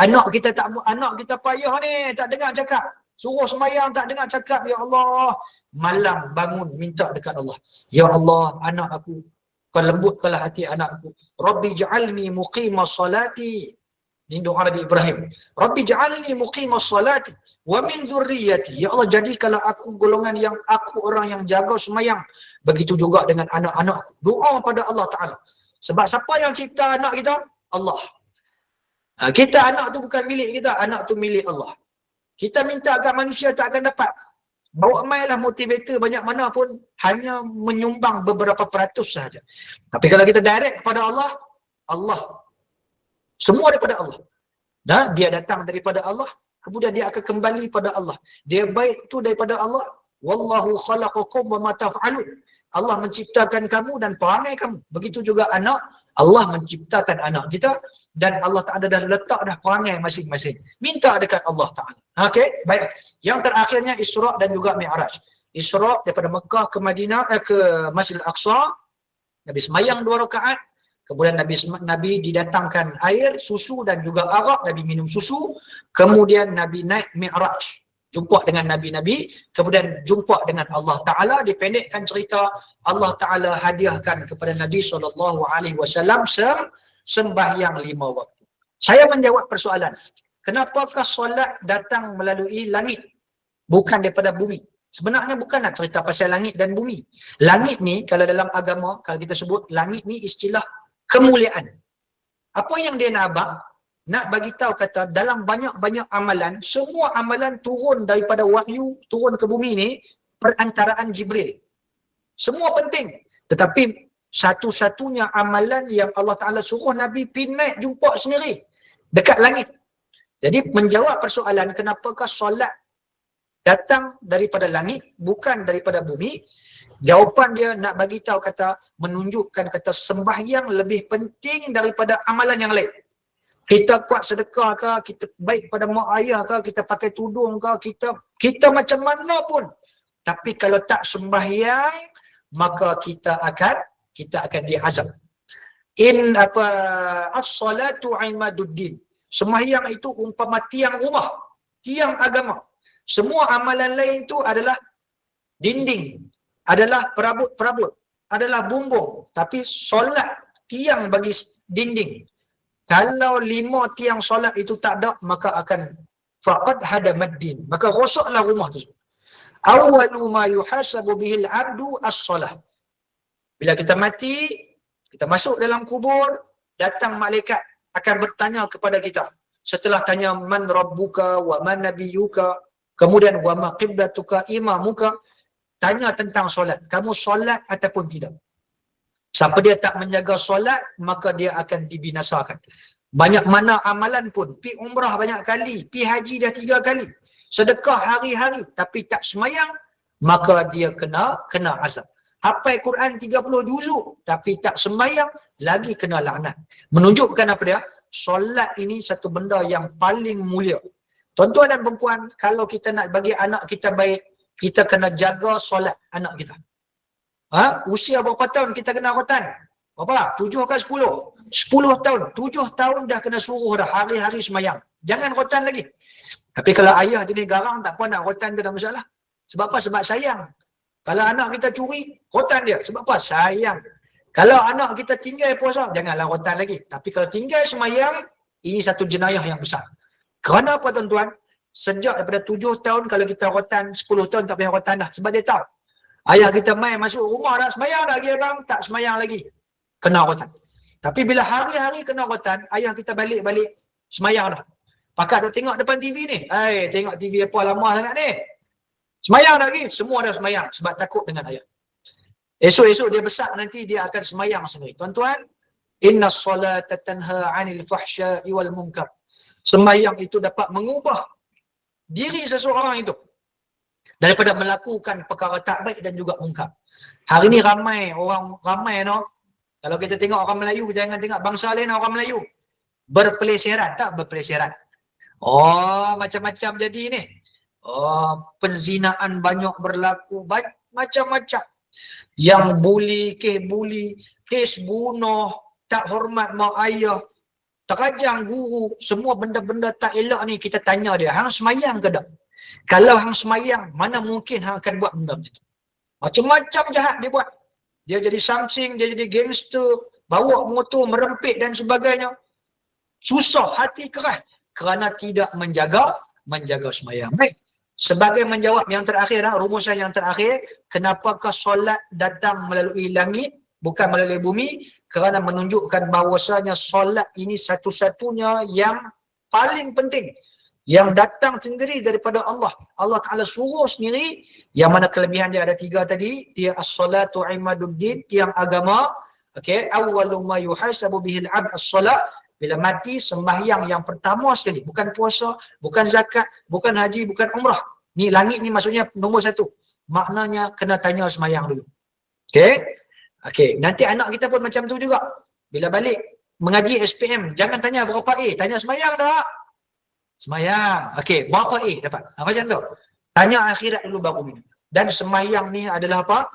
Anak kita payah ni, tak dengar cakap. Suruh sembahyang tak dengar cakap, ya Allah. Malam bangun minta dekat Allah. Ya Allah, anak aku, kau lembutkanlah hati anak aku. Rabbi ja'alni muqimas salati. Ini doa Nabi Ibrahim. Rabbi ja'alni muqimas salati wa min dzurriyyati. Ya Allah, jadikanlah aku golongan yang orang yang jaga sembahyang. Begitu juga dengan anak-anak. Doa pada Allah Taala. Sebab siapa yang cipta anak kita? Allah. Kita anak tu bukan milik kita, anak tu milik Allah. Kita minta agar manusia tak akan dapat. Bawa mailah motivator banyak mana pun hanya menyumbang beberapa peratus sahaja. Tapi kalau kita direct kepada Allah, Allah. Semua daripada Allah. Dan dia datang daripada Allah, kemudian dia akan kembali pada Allah. Dia baik tu daripada Allah. Wallahu khalaqakum wa ma taf'alun. Allah menciptakan kamu dan perangai kamu. Begitu juga anak, Allah menciptakan anak kita dan Allah Ta'ala dah letak dah perangai masing-masing. Minta dekat Allah Ta'ala. Okey, baik. Yang terakhirnya Isra' dan juga Mi'raj. Isra' daripada Mekah ke Madinah, ke Masjidil Aqsa. Nabi semayang 2 rakaat. Kemudian Nabi didatangkan air, susu dan juga arak. Nabi minum susu. Kemudian Nabi naik Mi'raj. Jumpa dengan Nabi-Nabi, kemudian jumpa dengan Allah Ta'ala. Dipendekkan cerita, Allah Ta'ala hadiahkan kepada Nabi SAW sembahyang 5 waktu. Saya menjawab persoalan, kenapakah solat datang melalui langit, bukan daripada bumi? Sebenarnya bukan nak cerita pasal langit dan bumi. Langit ni, kalau dalam agama, kalau kita sebut, langit ni istilah kemuliaan. Apa yang dia nak abang? Nak bagi tahu kata dalam banyak-banyak amalan, semua amalan turun daripada wahyu, turun ke bumi ni perantaraan Jibril. Semua penting. Tetapi satu-satunya amalan yang Allah Ta'ala suruh Nabi pergi naik jumpa sendiri dekat langit. Jadi menjawab persoalan kenapakah solat datang daripada langit bukan daripada bumi, jawapan dia nak bagi tahu kata, menunjukkan kata sembahyang lebih penting daripada amalan yang lain. Kita kuat sedekah ke, kita baik pada mak ayah ke, kita pakai tudung ke, kita macam mana pun. Tapi kalau tak sembahyang, maka kita akan diazab. As-salatu imaduddin. Sembahyang itu umpama tiang rumah, tiang agama. Semua amalan lain itu adalah dinding, adalah perabot-perabot, adalah bumbung. Tapi solat tiang bagi dinding. Kalau 5 tiang solat itu tak ada, maka akan faqad hadamaddin. Maka rosaklah rumah tu. Awwalu ma yuhasabu bihil abdu as-salah. Bila kita mati, kita masuk dalam kubur, datang malaikat akan bertanya kepada kita. Setelah tanya man rabbuka wa man nabiyuka, kemudian wa ma qiblatuka imamuka, tanya tentang solat. Kamu solat ataupun tidak? Siapa dia tak menjaga solat, maka dia akan dibinasakan. Banyak mana amalan pun, pi umrah banyak kali, pi haji dah 3 kali, sedekah hari-hari tapi tak semayang, maka dia kena azab. Hafal Quran 30 juzuk tapi tak sembahyang, lagi kena laknat. Menunjukkan apa dia? Solat ini satu benda yang paling mulia. Tuan-tuan dan perempuan, kalau kita nak bagi anak kita baik, kita kena jaga solat anak kita. Usia berapa tahun kita kena khotan? Berapa? 7 ke 10? 10 tahun. 7 tahun dah kena suruh dah hari-hari sembahyang. Jangan khotan lagi. Tapi kalau ayah jenis garang, tak apa nak khotan tu, tak masalah. Sebab apa? Sebab sayang. Kalau anak kita curi, khotan dia. Sebab apa? Sayang. Kalau anak kita tinggal puasa, janganlah khotan lagi. Tapi kalau tinggal sembahyang, ini satu jenayah yang besar. Kerana apa tuan-tuan? Sejak daripada 7 tahun kalau kita khotan, 10 tahun tak payah khotan dah. Sebab dia tahu. Ayah kita main masuk rumah dah sembahyang dah lagi abang, tak sembahyang lagi. Kena khotan. Tapi bila hari-hari kena khotan, ayah kita balik-balik sembahyang dah. Pakat dah tengok depan TV ni. Tengok TV apa lama sangat ni. Semayang lagi, semua dah semayang sebab takut dengan ayah. Esok-esok dia besar nanti dia akan semayang sendiri. Tuan-tuan, inna solata tanha 'anil fahsya'i wal munkar. Semayang itu dapat mengubah diri seseorang itu daripada melakukan perkara tak baik dan juga mungkar. Hari ni ramai orang no. Kalau kita tengok orang Melayu, jangan tengok bangsa lain orang Melayu. Berpeleseran, tak berpeleseran. Macam-macam jadi ni. Penzinaan banyak berlaku, macam-macam. Yang buli, kes bunuh, tak hormat mak ayah, terajang guru, semua benda-benda tak elok ni kita tanya dia, hang semayang ke tak? Kalau hang semayang, mana mungkin hang akan buat benda macam tu? Macam-macam jahat dia buat. Dia jadi samsing, dia jadi gangster, bawa motor merempit dan sebagainya. Susah, hati keras kerana tidak menjaga semayang. Baik. Sebagai menjawab yang terakhir, rumusan yang terakhir, kenapakah solat datang melalui langit bukan melalui bumi? Kerana menunjukkan bahawasanya solat ini satu-satunya yang paling penting, yang datang sendiri daripada Allah. Allah Ta'ala suruh sendiri, yang mana kelebihan dia ada 3 tadi. Dia as-salatu imaduddin, tiang agama. Awwalu ma yuhasabu bihil abd as-salat. Bila mati, sembahyang yang pertama sekali. Bukan puasa, bukan zakat, bukan haji, bukan umrah. Ni langit ni maksudnya nombor 1. Maknanya kena tanya sembahyang dulu. Nanti anak kita pun macam tu juga. Bila balik mengaji SPM, jangan tanya berapa A, tanya sembahyang tak? Sembahyang. Berapa A dapat? Macam tu. Tanya akhirat dulu baru minum. Dan sembahyang ni adalah apa?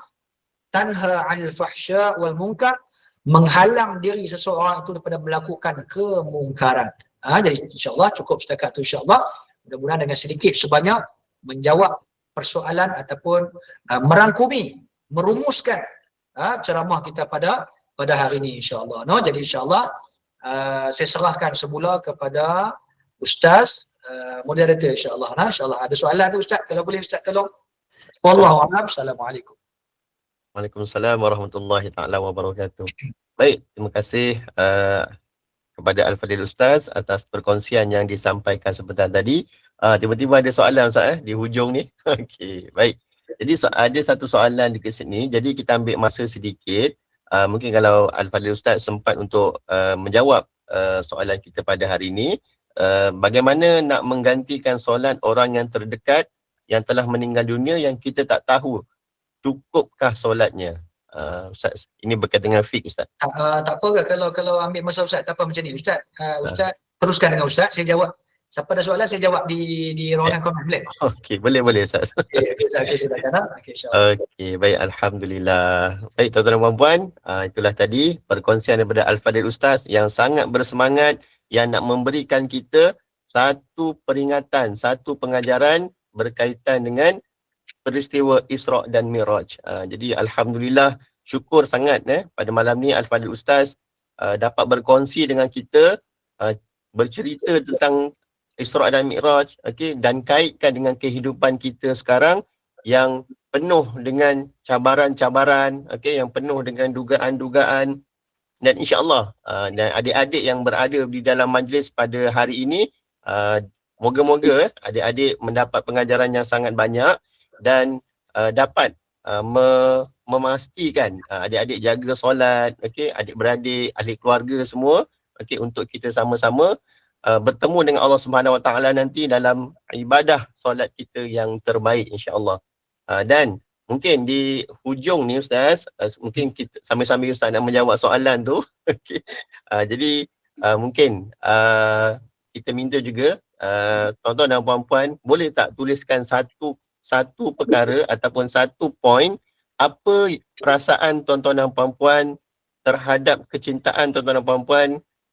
Tanha 'anil fahsya' wal munkar. Menghalang diri seseorang itu daripada melakukan kemungkaran. Jadi insyaAllah cukup setakat tu insyaAllah. Mudah-mudahan dengan sedikit sebanyak menjawab persoalan ataupun merangkumi, merumuskan ceramah kita pada hari ini insyaAllah. Jadi insyaAllah saya serahkan semula kepada Ustaz moderator insyaAllah. InsyaAllah ada soalan tu Ustaz, kalau boleh Ustaz tolong. Wallahualam. Assalamualaikum. Waalaikumsalam warahmatullahi taala wabarakatuh. Baik, terima kasih kepada Al-Fadhil Ustaz atas perkongsian yang disampaikan sebentar tadi. Tiba-tiba ada soalan Ustaz di hujung ni. Baik. Jadi ada satu soalan dekat sini. Jadi kita ambil masa sedikit. Mungkin kalau Al-Fadhil Ustaz sempat untuk menjawab soalan kita pada hari ini. Bagaimana nak menggantikan solat orang yang terdekat yang telah meninggal dunia yang kita tak tahu cukupkah solatnya? Ustaz, ini berkaitan dengan fiqh Ustaz. Tak apa ke kalau ambil masa Ustaz, tak apa macam ni. Ustaz, Ustaz teruskan dengan Ustaz, saya jawab. Siapa ada soalan saya jawab di ruangan komen boleh? Boleh Ustaz. Baik, alhamdulillah. Baik tuan-tuan dan puan-puan, itulah tadi perkongsian daripada Al-Fadhil Ustaz yang sangat bersemangat, yang nak memberikan kita satu peringatan, satu pengajaran berkaitan dengan peristiwa Isra' dan Mi'raj. Jadi alhamdulillah, syukur sangat pada malam ni Al-Fadhil Ustaz dapat berkongsi dengan kita, bercerita tentang Isra' dan Mi'raj, dan kaitkan dengan kehidupan kita sekarang yang penuh dengan cabaran-cabaran, yang penuh dengan dugaan-dugaan, Dan insya-Allah dan adik-adik yang berada di dalam majlis pada hari ini, moga-moga adik-adik mendapat pengajaran yang sangat banyak dan dapat memastikan adik-adik jaga solat, okey, adik-beradik, ahli keluarga semua, okey, untuk kita sama-sama bertemu dengan Allah Subhanahu Wa Taala nanti dalam ibadah solat kita yang terbaik insya-Allah. Dan mungkin di hujung ni Ustaz, mungkin kita sambil-sambil Ustaz nak menjawab soalan tu. Okay. Jadi mungkin kita minta juga tuan-tuan dan puan-puan boleh tak tuliskan satu perkara ataupun satu point apa perasaan tuan-tuan dan puan-puan terhadap kecintaan tuan-tuan dan puan-puan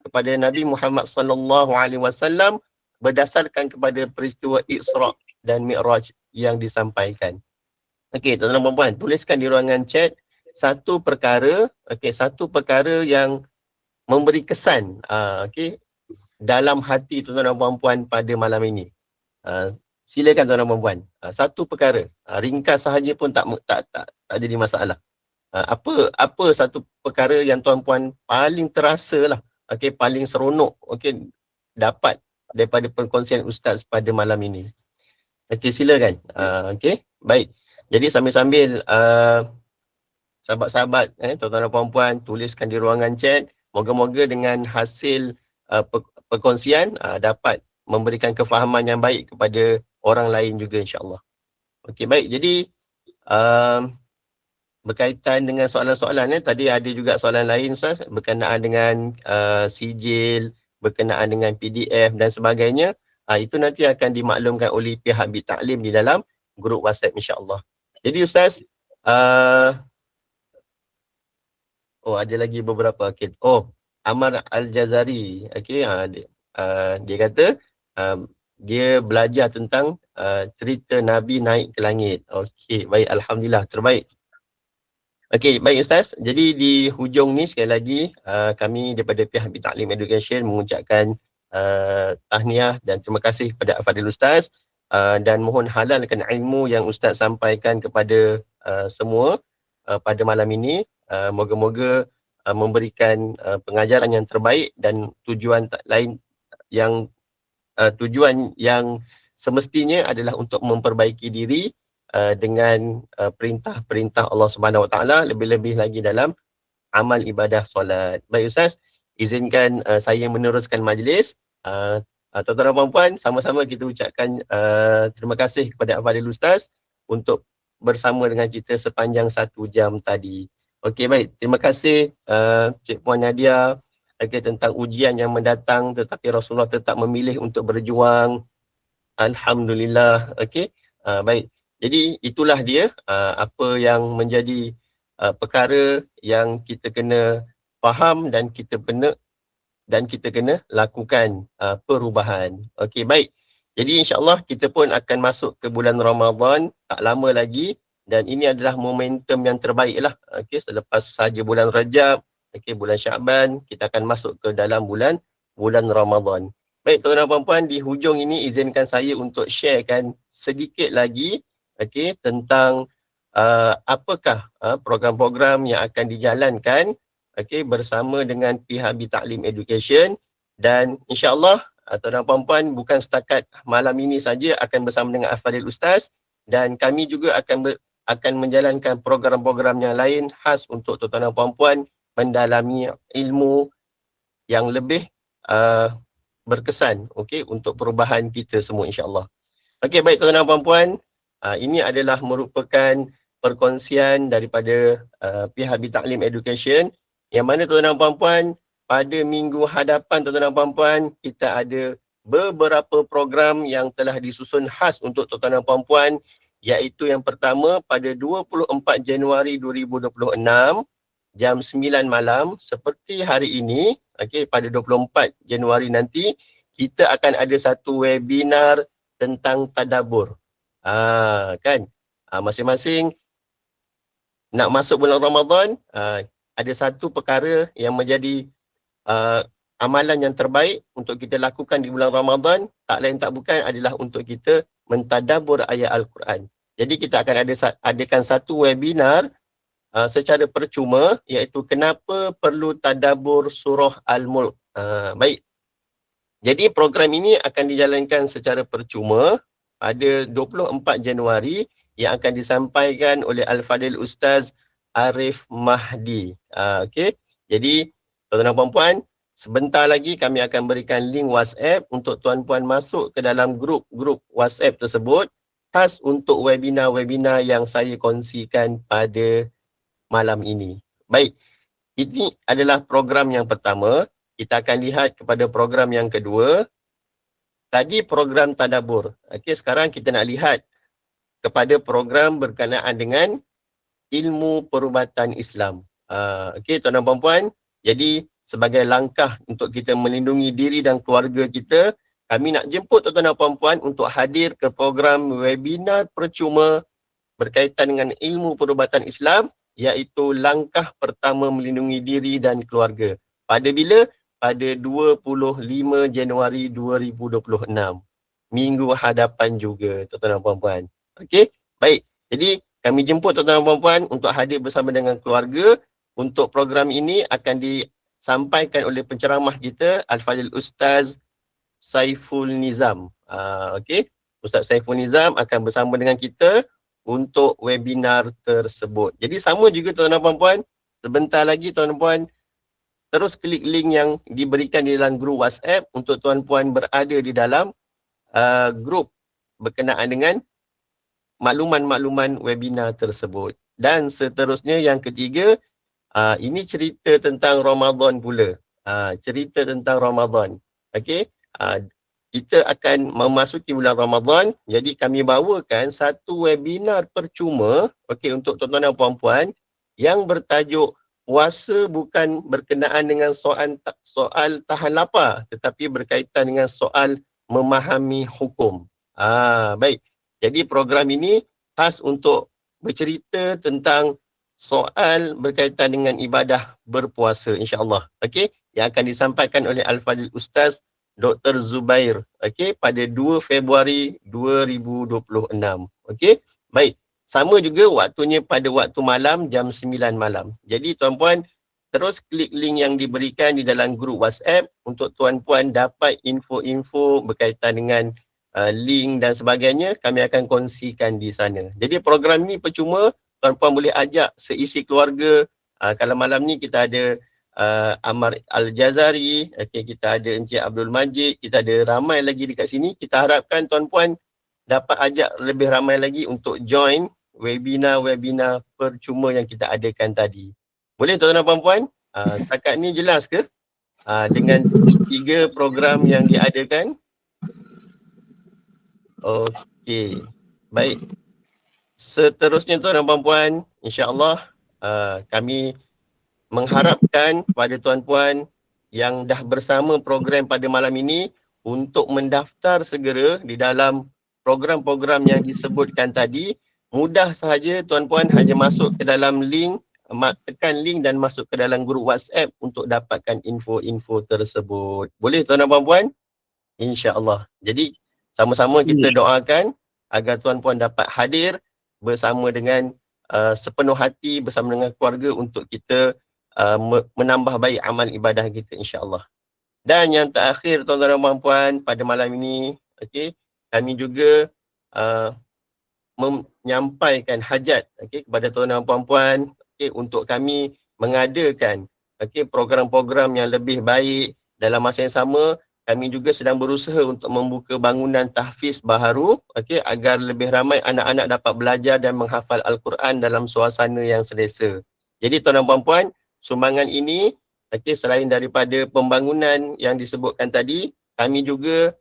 kepada Nabi Muhammad sallallahu alaihi wasallam berdasarkan kepada peristiwa Isra dan Mi'raj yang disampaikan. Okey, tuan-tuan dan puan-puan, tuliskan di ruangan chat satu perkara yang memberi kesan okey dalam hati tuan-tuan dan puan-puan pada malam ini. Silakan tuan-tuan dan puan-puan. Satu perkara, ringkas sahaja pun tak jadi masalah. Apa satu perkara yang tuan-puan paling terasa lah, okey, paling seronok, okey, dapat daripada perkongsian ustaz pada malam ini. Okey, silakan. Okey, baik. Jadi sambil-sambil sahabat-sahabat, tuan-tuan dan puan-puan tuliskan di ruangan chat. Moga-moga dengan hasil perkongsian dapat memberikan kefahaman yang baik kepada orang lain juga insya-Allah. Okey, baik. Jadi berkaitan dengan soalan-soalan tadi ada juga soalan lain Ustaz berkenaan dengan sijil, berkenaan dengan PDF dan sebagainya. Itu nanti akan dimaklumkan oleh pihak Bit Taklim di dalam grup WhatsApp insya-Allah. Jadi Ustaz, ada lagi beberapa. Okay. Amar Al-Jazari, okay, dia kata dia belajar tentang cerita Nabi naik ke langit. Okey, baik, alhamdulillah, terbaik. Okey, baik Ustaz. Jadi di hujung ni sekali lagi kami daripada pihak Bit Taklim Education mengucapkan tahniah dan terima kasih kepada Al-Fadhil Ustaz dan mohon halalkan ilmu yang Ustaz sampaikan kepada semua pada malam ini. Moga-moga memberikan pengajaran yang terbaik dan tujuan yang semestinya adalah untuk memperbaiki diri dengan perintah-perintah Allah Subhanahu Wa Taala, lebih-lebih lagi dalam amal ibadah solat. Baik Ustaz, izinkan saya meneruskan majlis. Tuan-tuan dan puan-puan, sama-sama kita ucapkan terima kasih kepada Al-Fadhil Ustaz untuk bersama dengan kita sepanjang 1 jam tadi. Okey, baik. Terima kasih Cik Puan Nadia tentang ujian yang mendatang tetapi Rasulullah tetap memilih untuk berjuang. Alhamdulillah. Okey. Baik. Jadi itulah dia apa yang menjadi perkara yang kita kena faham dan kita kena lakukan perubahan. Okey, baik. Jadi insya-Allah kita pun akan masuk ke bulan Ramadan tak lama lagi dan ini adalah momentum yang terbaik lah. Okey, selepas saja bulan Rajab, okey, bulan Syaban, kita akan masuk ke dalam bulan Ramadan. Baik, tuan-tuan dan puan-puan, di hujung ini izinkan saya untuk sharekan sedikit lagi okey tentang apakah program-program yang akan dijalankan okey bersama dengan pihak Bit Taklim Education dan insya-Allah tuan-tuan dan puan-puan bukan setakat malam ini saja akan bersama dengan Al-Fadhil Ustaz dan kami juga akan menjalankan program-program yang lain khas untuk tuan-tuan dan puan-puan mendalami ilmu yang lebih berkesan okey untuk perubahan kita semua insya-Allah. Okey, baik tuan-tuan dan puan-puan, ini adalah merupakan perkongsian daripada pihak Bit Taklim Education yang mana tuan-tuan dan puan-puan pada minggu hadapan tuan-tuan dan puan-puan kita ada beberapa program yang telah disusun khas untuk tuan-tuan dan puan-puan, iaitu yang pertama pada 24 Januari 2026 jam 9 malam seperti hari ini, okey, pada 24 Januari nanti kita akan ada satu webinar tentang tadabbur. Masing-masing nak masuk bulan Ramadan, ada satu perkara yang menjadi amalan yang terbaik untuk kita lakukan di bulan Ramadan, tak lain tak bukan adalah untuk kita mentadabbur ayat Al-Quran. Jadi kita akan adakan satu webinar secara percuma, iaitu kenapa perlu tadabbur surah Al-Mulk. Baik. Jadi program ini akan dijalankan secara percuma pada 24 Januari yang akan disampaikan oleh Al-Fadil Ustaz Arif Mahdi. Okey. Jadi tuan-tuan dan puan-puan, sebentar lagi kami akan berikan link WhatsApp untuk tuan-puan masuk ke dalam grup-grup WhatsApp tersebut khas untuk webinar-webinar yang saya kongsikan pada malam ini. Baik, ini adalah program yang pertama. Kita akan lihat kepada program yang kedua. Tadi program tadabbur. Okey, sekarang kita nak lihat kepada program berkenaan dengan ilmu perubatan Islam. Okey, tuan-tuan dan puan-puan, jadi sebagai langkah untuk kita melindungi diri dan keluarga kita, kami nak jemput tuan-tuan dan puan-puan untuk hadir ke program webinar percuma berkaitan dengan ilmu perubatan Islam, iaitu langkah pertama melindungi diri dan keluarga. Pada bila? Pada 25 Januari 2026. Minggu hadapan juga, tuan-tuan dan puan-puan. Okey, baik. Jadi kami jemput tuan-tuan dan puan-puan untuk hadir bersama dengan keluarga. Untuk program ini akan disampaikan oleh penceramah kita, Al-Fadil Ustaz Saiful Nizam. Okey, Ustaz Saiful Nizam akan bersama dengan kita untuk webinar tersebut. Jadi sama juga tuan-tuan dan puan-puan, sebentar lagi tuan-tuan dan puan terus klik link yang diberikan di dalam grup WhatsApp untuk tuan-puan berada di dalam grup berkenaan dengan makluman-makluman webinar tersebut. Dan seterusnya yang ketiga, ini cerita tentang Ramadan pula. Cerita tentang Ramadan. Okey, kita akan memasuki bulan Ramadan, jadi kami bawakan satu webinar percuma untuk tuan-tuan dan puan-puan yang bertajuk puasa bukan berkenaan dengan soal tahan lapar, tetapi berkaitan dengan soal memahami hukum. Baik. Jadi program ini khas untuk bercerita tentang soal berkaitan dengan ibadah berpuasa, insya-Allah. Okey, yang akan disampaikan oleh Al-Fadil Ustaz Dr. Zubair, pada 2 Februari 2026. Okey. Baik. Sama juga waktunya pada waktu malam jam 9 malam. Jadi tuan-puan terus klik link yang diberikan di dalam grup WhatsApp untuk tuan-puan dapat info-info berkaitan dengan link dan sebagainya. Kami akan kongsikan di sana. Jadi program ini percuma, tuan-puan boleh ajak seisi keluarga. Kalau malam ni kita ada Amar Al-Jazari, kita ada Encik Abdul Majid, kita ada ramai lagi dekat sini. Kita harapkan tuan-puan dapat ajak lebih ramai lagi untuk join webinar-webinar percuma yang kita adakan tadi. Boleh tuan-tuan dan puan-puan? Setakat ni jelas ke? Dengan 3 program yang diadakan? Okey. Baik. Seterusnya tuan-tuan dan puan-puan, insya-Allah kami mengharapkan kepada tuan-puan yang dah bersama program pada malam ini untuk mendaftar segera di dalam program-program yang disebutkan tadi. Mudah sahaja tuan-puan hanya masuk ke dalam link, tekan link dan masuk ke dalam grup WhatsApp untuk dapatkan info-info tersebut. Boleh tuan-tuan dan puan-puan? InsyaAllah. Jadi sama-sama kita doakan agar tuan-puan dapat hadir bersama dengan sepenuh hati bersama dengan keluarga untuk kita menambah baik amal ibadah kita, insya-Allah. Dan yang terakhir tuan-tuan dan puan-puan, pada malam ini kami juga menyampaikan hajat kepada tuan-tuan dan puan-puan untuk kami mengadakan program-program yang lebih baik. Dalam masa yang sama, kami juga sedang berusaha untuk membuka bangunan tahfiz baharu agar lebih ramai anak-anak dapat belajar dan menghafal Al-Quran dalam suasana yang selesa. Jadi tuan-tuan dan puan-puan, sumbangan ini selain daripada pembangunan yang disebutkan tadi, kami juga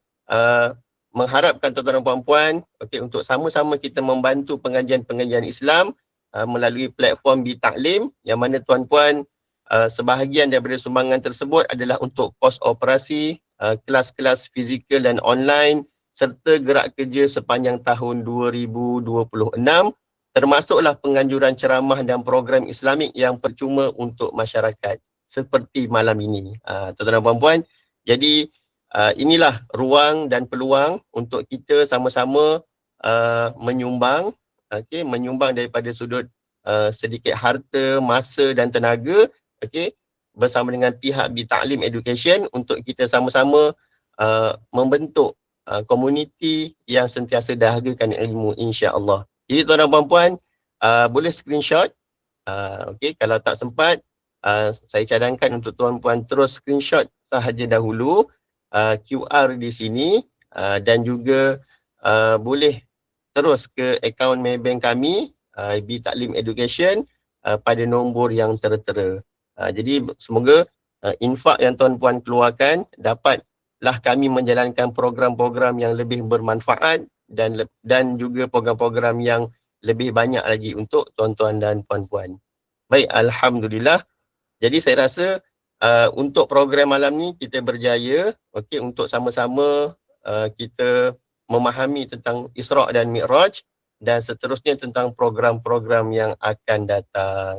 mengharapkan tuan-tuan dan puan-puan untuk sama-sama kita membantu pengajian-pengajian Islam melalui platform Bitaklim, yang mana tuan-puan sebahagian daripada sumbangan tersebut adalah untuk kos operasi, kelas-kelas fizikal dan online serta gerak kerja sepanjang tahun 2026, termasuklah penganjuran ceramah dan program Islamik yang percuma untuk masyarakat seperti malam ini. Tuan-tuan dan puan-puan, jadi inilah ruang dan peluang untuk kita sama-sama menyumbang, menyumbang daripada sudut sedikit harta, masa dan tenaga, okey, bersama dengan pihak Bitaklim Education untuk kita sama-sama membentuk komuniti yang sentiasa dahagakan ilmu, insya-Allah. Jadi tuan dan puan-puan, boleh screenshot. Okey, kalau tak sempat, saya cadangkan untuk tuan-puan terus screenshot sahaja dahulu QR di sini, dan juga boleh terus ke akaun Maybank kami, Bitaklim Education, pada nombor yang tertera. Jadi semoga infak yang tuan-puan keluarkan dapatlah kami menjalankan program-program yang lebih bermanfaat dan juga program-program yang lebih banyak lagi untuk tuan-tuan dan puan-puan. Baik, alhamdulillah. Jadi saya rasa untuk program malam ni kita berjaya, okey, untuk sama-sama kita memahami tentang Isra' dan Mi'raj dan seterusnya tentang program-program yang akan datang.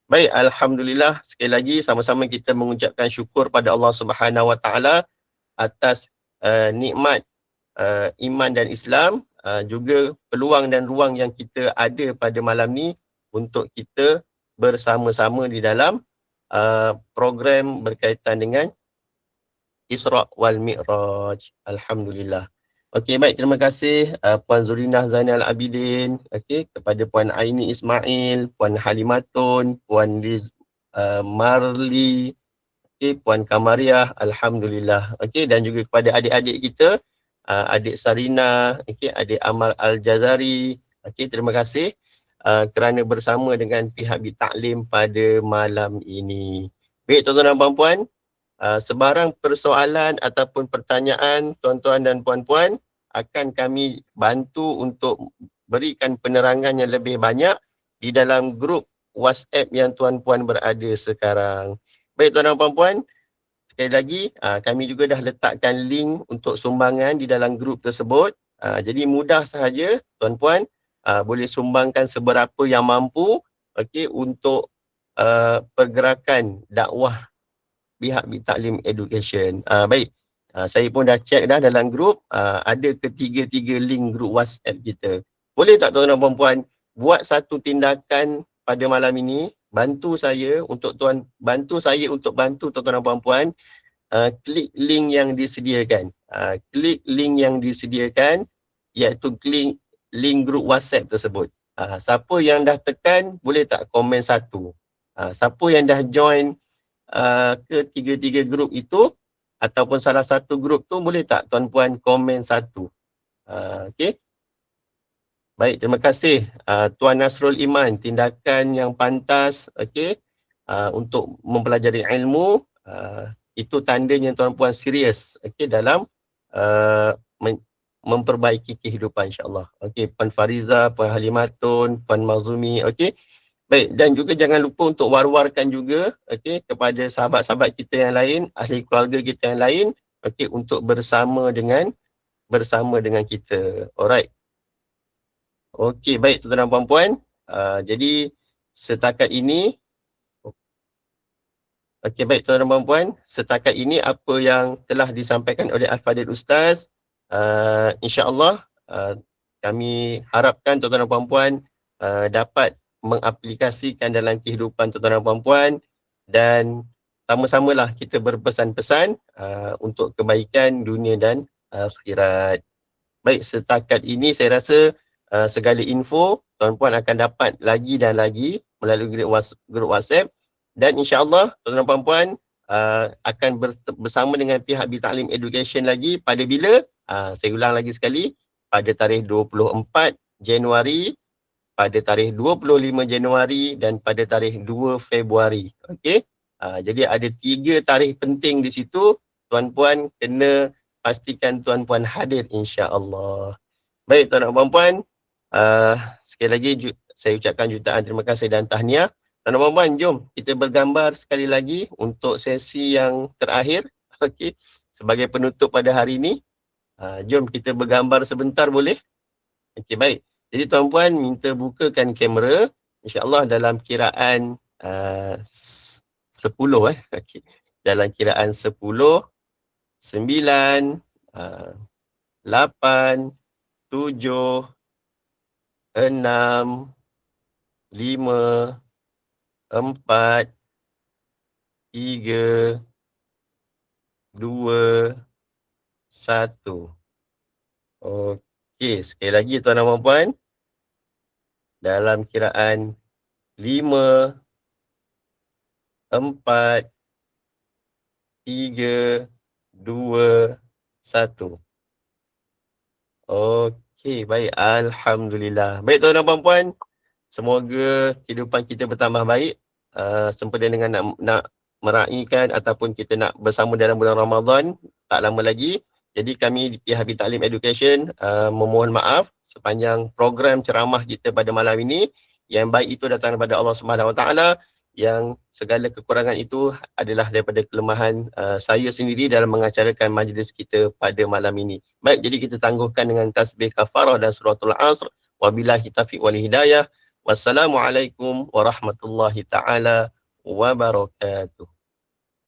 Baik, alhamdulillah, sekali lagi sama-sama kita mengucapkan syukur pada Allah Subhanahu Wa Taala atas nikmat iman dan Islam, juga peluang dan ruang yang kita ada pada malam ni untuk kita bersama-sama di dalam program berkaitan dengan Isra' wal Mi'raj. Alhamdulillah. Okey, baik, terima kasih Puan Zurinah Zainal Abidin, okey, kepada Puan Aini Ismail, Puan Halimatun, Puan Liz Marli, okey, Puan Kamariah, alhamdulillah. Okey, dan juga kepada adik-adik kita, adik Sarina, okey, adik Amal Al-Jazari. Okey, terima kasih kerana bersama dengan pihak Bitaklim pada malam ini. Baik, tuan-tuan dan puan-puan, sebarang persoalan ataupun pertanyaan tuan-tuan dan puan-puan akan kami bantu untuk berikan penerangan yang lebih banyak di dalam grup WhatsApp yang tuan-puan berada sekarang. Baik, tuan-tuan dan puan-puan, sekali lagi kami juga dah letakkan link untuk sumbangan di dalam grup tersebut. Jadi mudah sahaja tuan-puan boleh sumbangkan seberapa yang mampu, okey, untuk pergerakan dakwah pihak Bitaklim Education. Baik, saya pun dah check dah dalam grup, ada ketiga-tiga link grup WhatsApp kita. Boleh tak tuan-tuan dan puan-puan buat satu tindakan pada malam ini, bantu saya untuk bantu tuan-tuan dan puan-puan klik link yang disediakan. Klik link yang disediakan, iaitu klik link grup WhatsApp tersebut. Siapa yang dah tekan boleh tak komen satu. Siapa yang dah join ke tiga-tiga grup itu ataupun salah satu grup tu, boleh tak tuan-puan komen satu. Okey. Baik, terima kasih Tuan Nasrul Iman, tindakan yang pantas, okey, untuk mempelajari ilmu, itu tandanya tuan-puan serius, okey, dalam memperbaiki kehidupan, insya-Allah. Okey, Puan Fariza, Puan Halimatun, Puan Mazumi, okey. Baik, dan juga jangan lupa untuk war-warkan juga, okey, kepada sahabat-sahabat kita yang lain, ahli keluarga kita yang lain, okey, untuk bersama dengan kita. Alright. Okey, baik tuan-tuan dan puan-puan. Jadi setakat ini, okey, baik tuan-tuan dan puan-puan, setakat ini apa yang telah disampaikan oleh Al-Fadhil Ustaz, insya-Allah kami harapkan tuan-tuan dan puan-puan dapat mengaplikasikan dalam kehidupan tuan-tuan dan puan-puan, dan sama-samalah kita berpesan-pesan untuk kebaikan dunia dan akhirat. Baik, setakat ini saya rasa segala info tuan-puan akan dapat lagi dan lagi melalui grup WhatsApp, dan insya-Allah tuan-tuan dan puan-puan akan bersama dengan pihak Bitaklim Education lagi pada bila? Saya ulang lagi sekali, pada tarikh 24 Januari, pada tarikh 25 Januari dan pada tarikh 2 Februari. Okey. Jadi ada 3 tarikh penting di situ. Tuan-puan kena pastikan tuan-puan hadir, insya-Allah. Baik tuan-tuan dan puan-puan, sekali lagi saya ucapkan jutaan terima kasih dan tahniah. Tuan-tuan dan puan-puan, jom kita bergambar sekali lagi untuk sesi yang terakhir. Okey. Sebagai penutup pada hari ini, jom kita bergambar sebentar, boleh? Okey, baik. Jadi tuan-puan minta bukakan kamera, insya-Allah dalam kiraan 10 okey. Dalam kiraan 10, 9, 8, 7, 6, 5, 4, 3, 2, 1. Okey, sekali lagi tuan-tuan dan puan. Dalam kiraan 5, 4, 3, 2, 1. Okey, baik. Alhamdulillah. Baik tuan-tuan dan puan, semoga kehidupan kita bertambah baik. Sempena dengan nak meraihkan ataupun kita nak bersama dalam bulan Ramadan tak lama lagi. Jadi kami di pihak Taklim Education memohon maaf sepanjang program ceramah kita pada malam ini. Yang baik itu datang daripada Allah Subhanahu Wa Taala, yang segala kekurangan itu adalah daripada kelemahan saya sendiri dalam mengacarakan majlis kita pada malam ini. Baik, jadi kita tangguhkan dengan tasbih kafarah dan suratul asr. Wabillahi taufiq wal hidayah. Wassalamualaikum warahmatullahi taala wabarakatuh.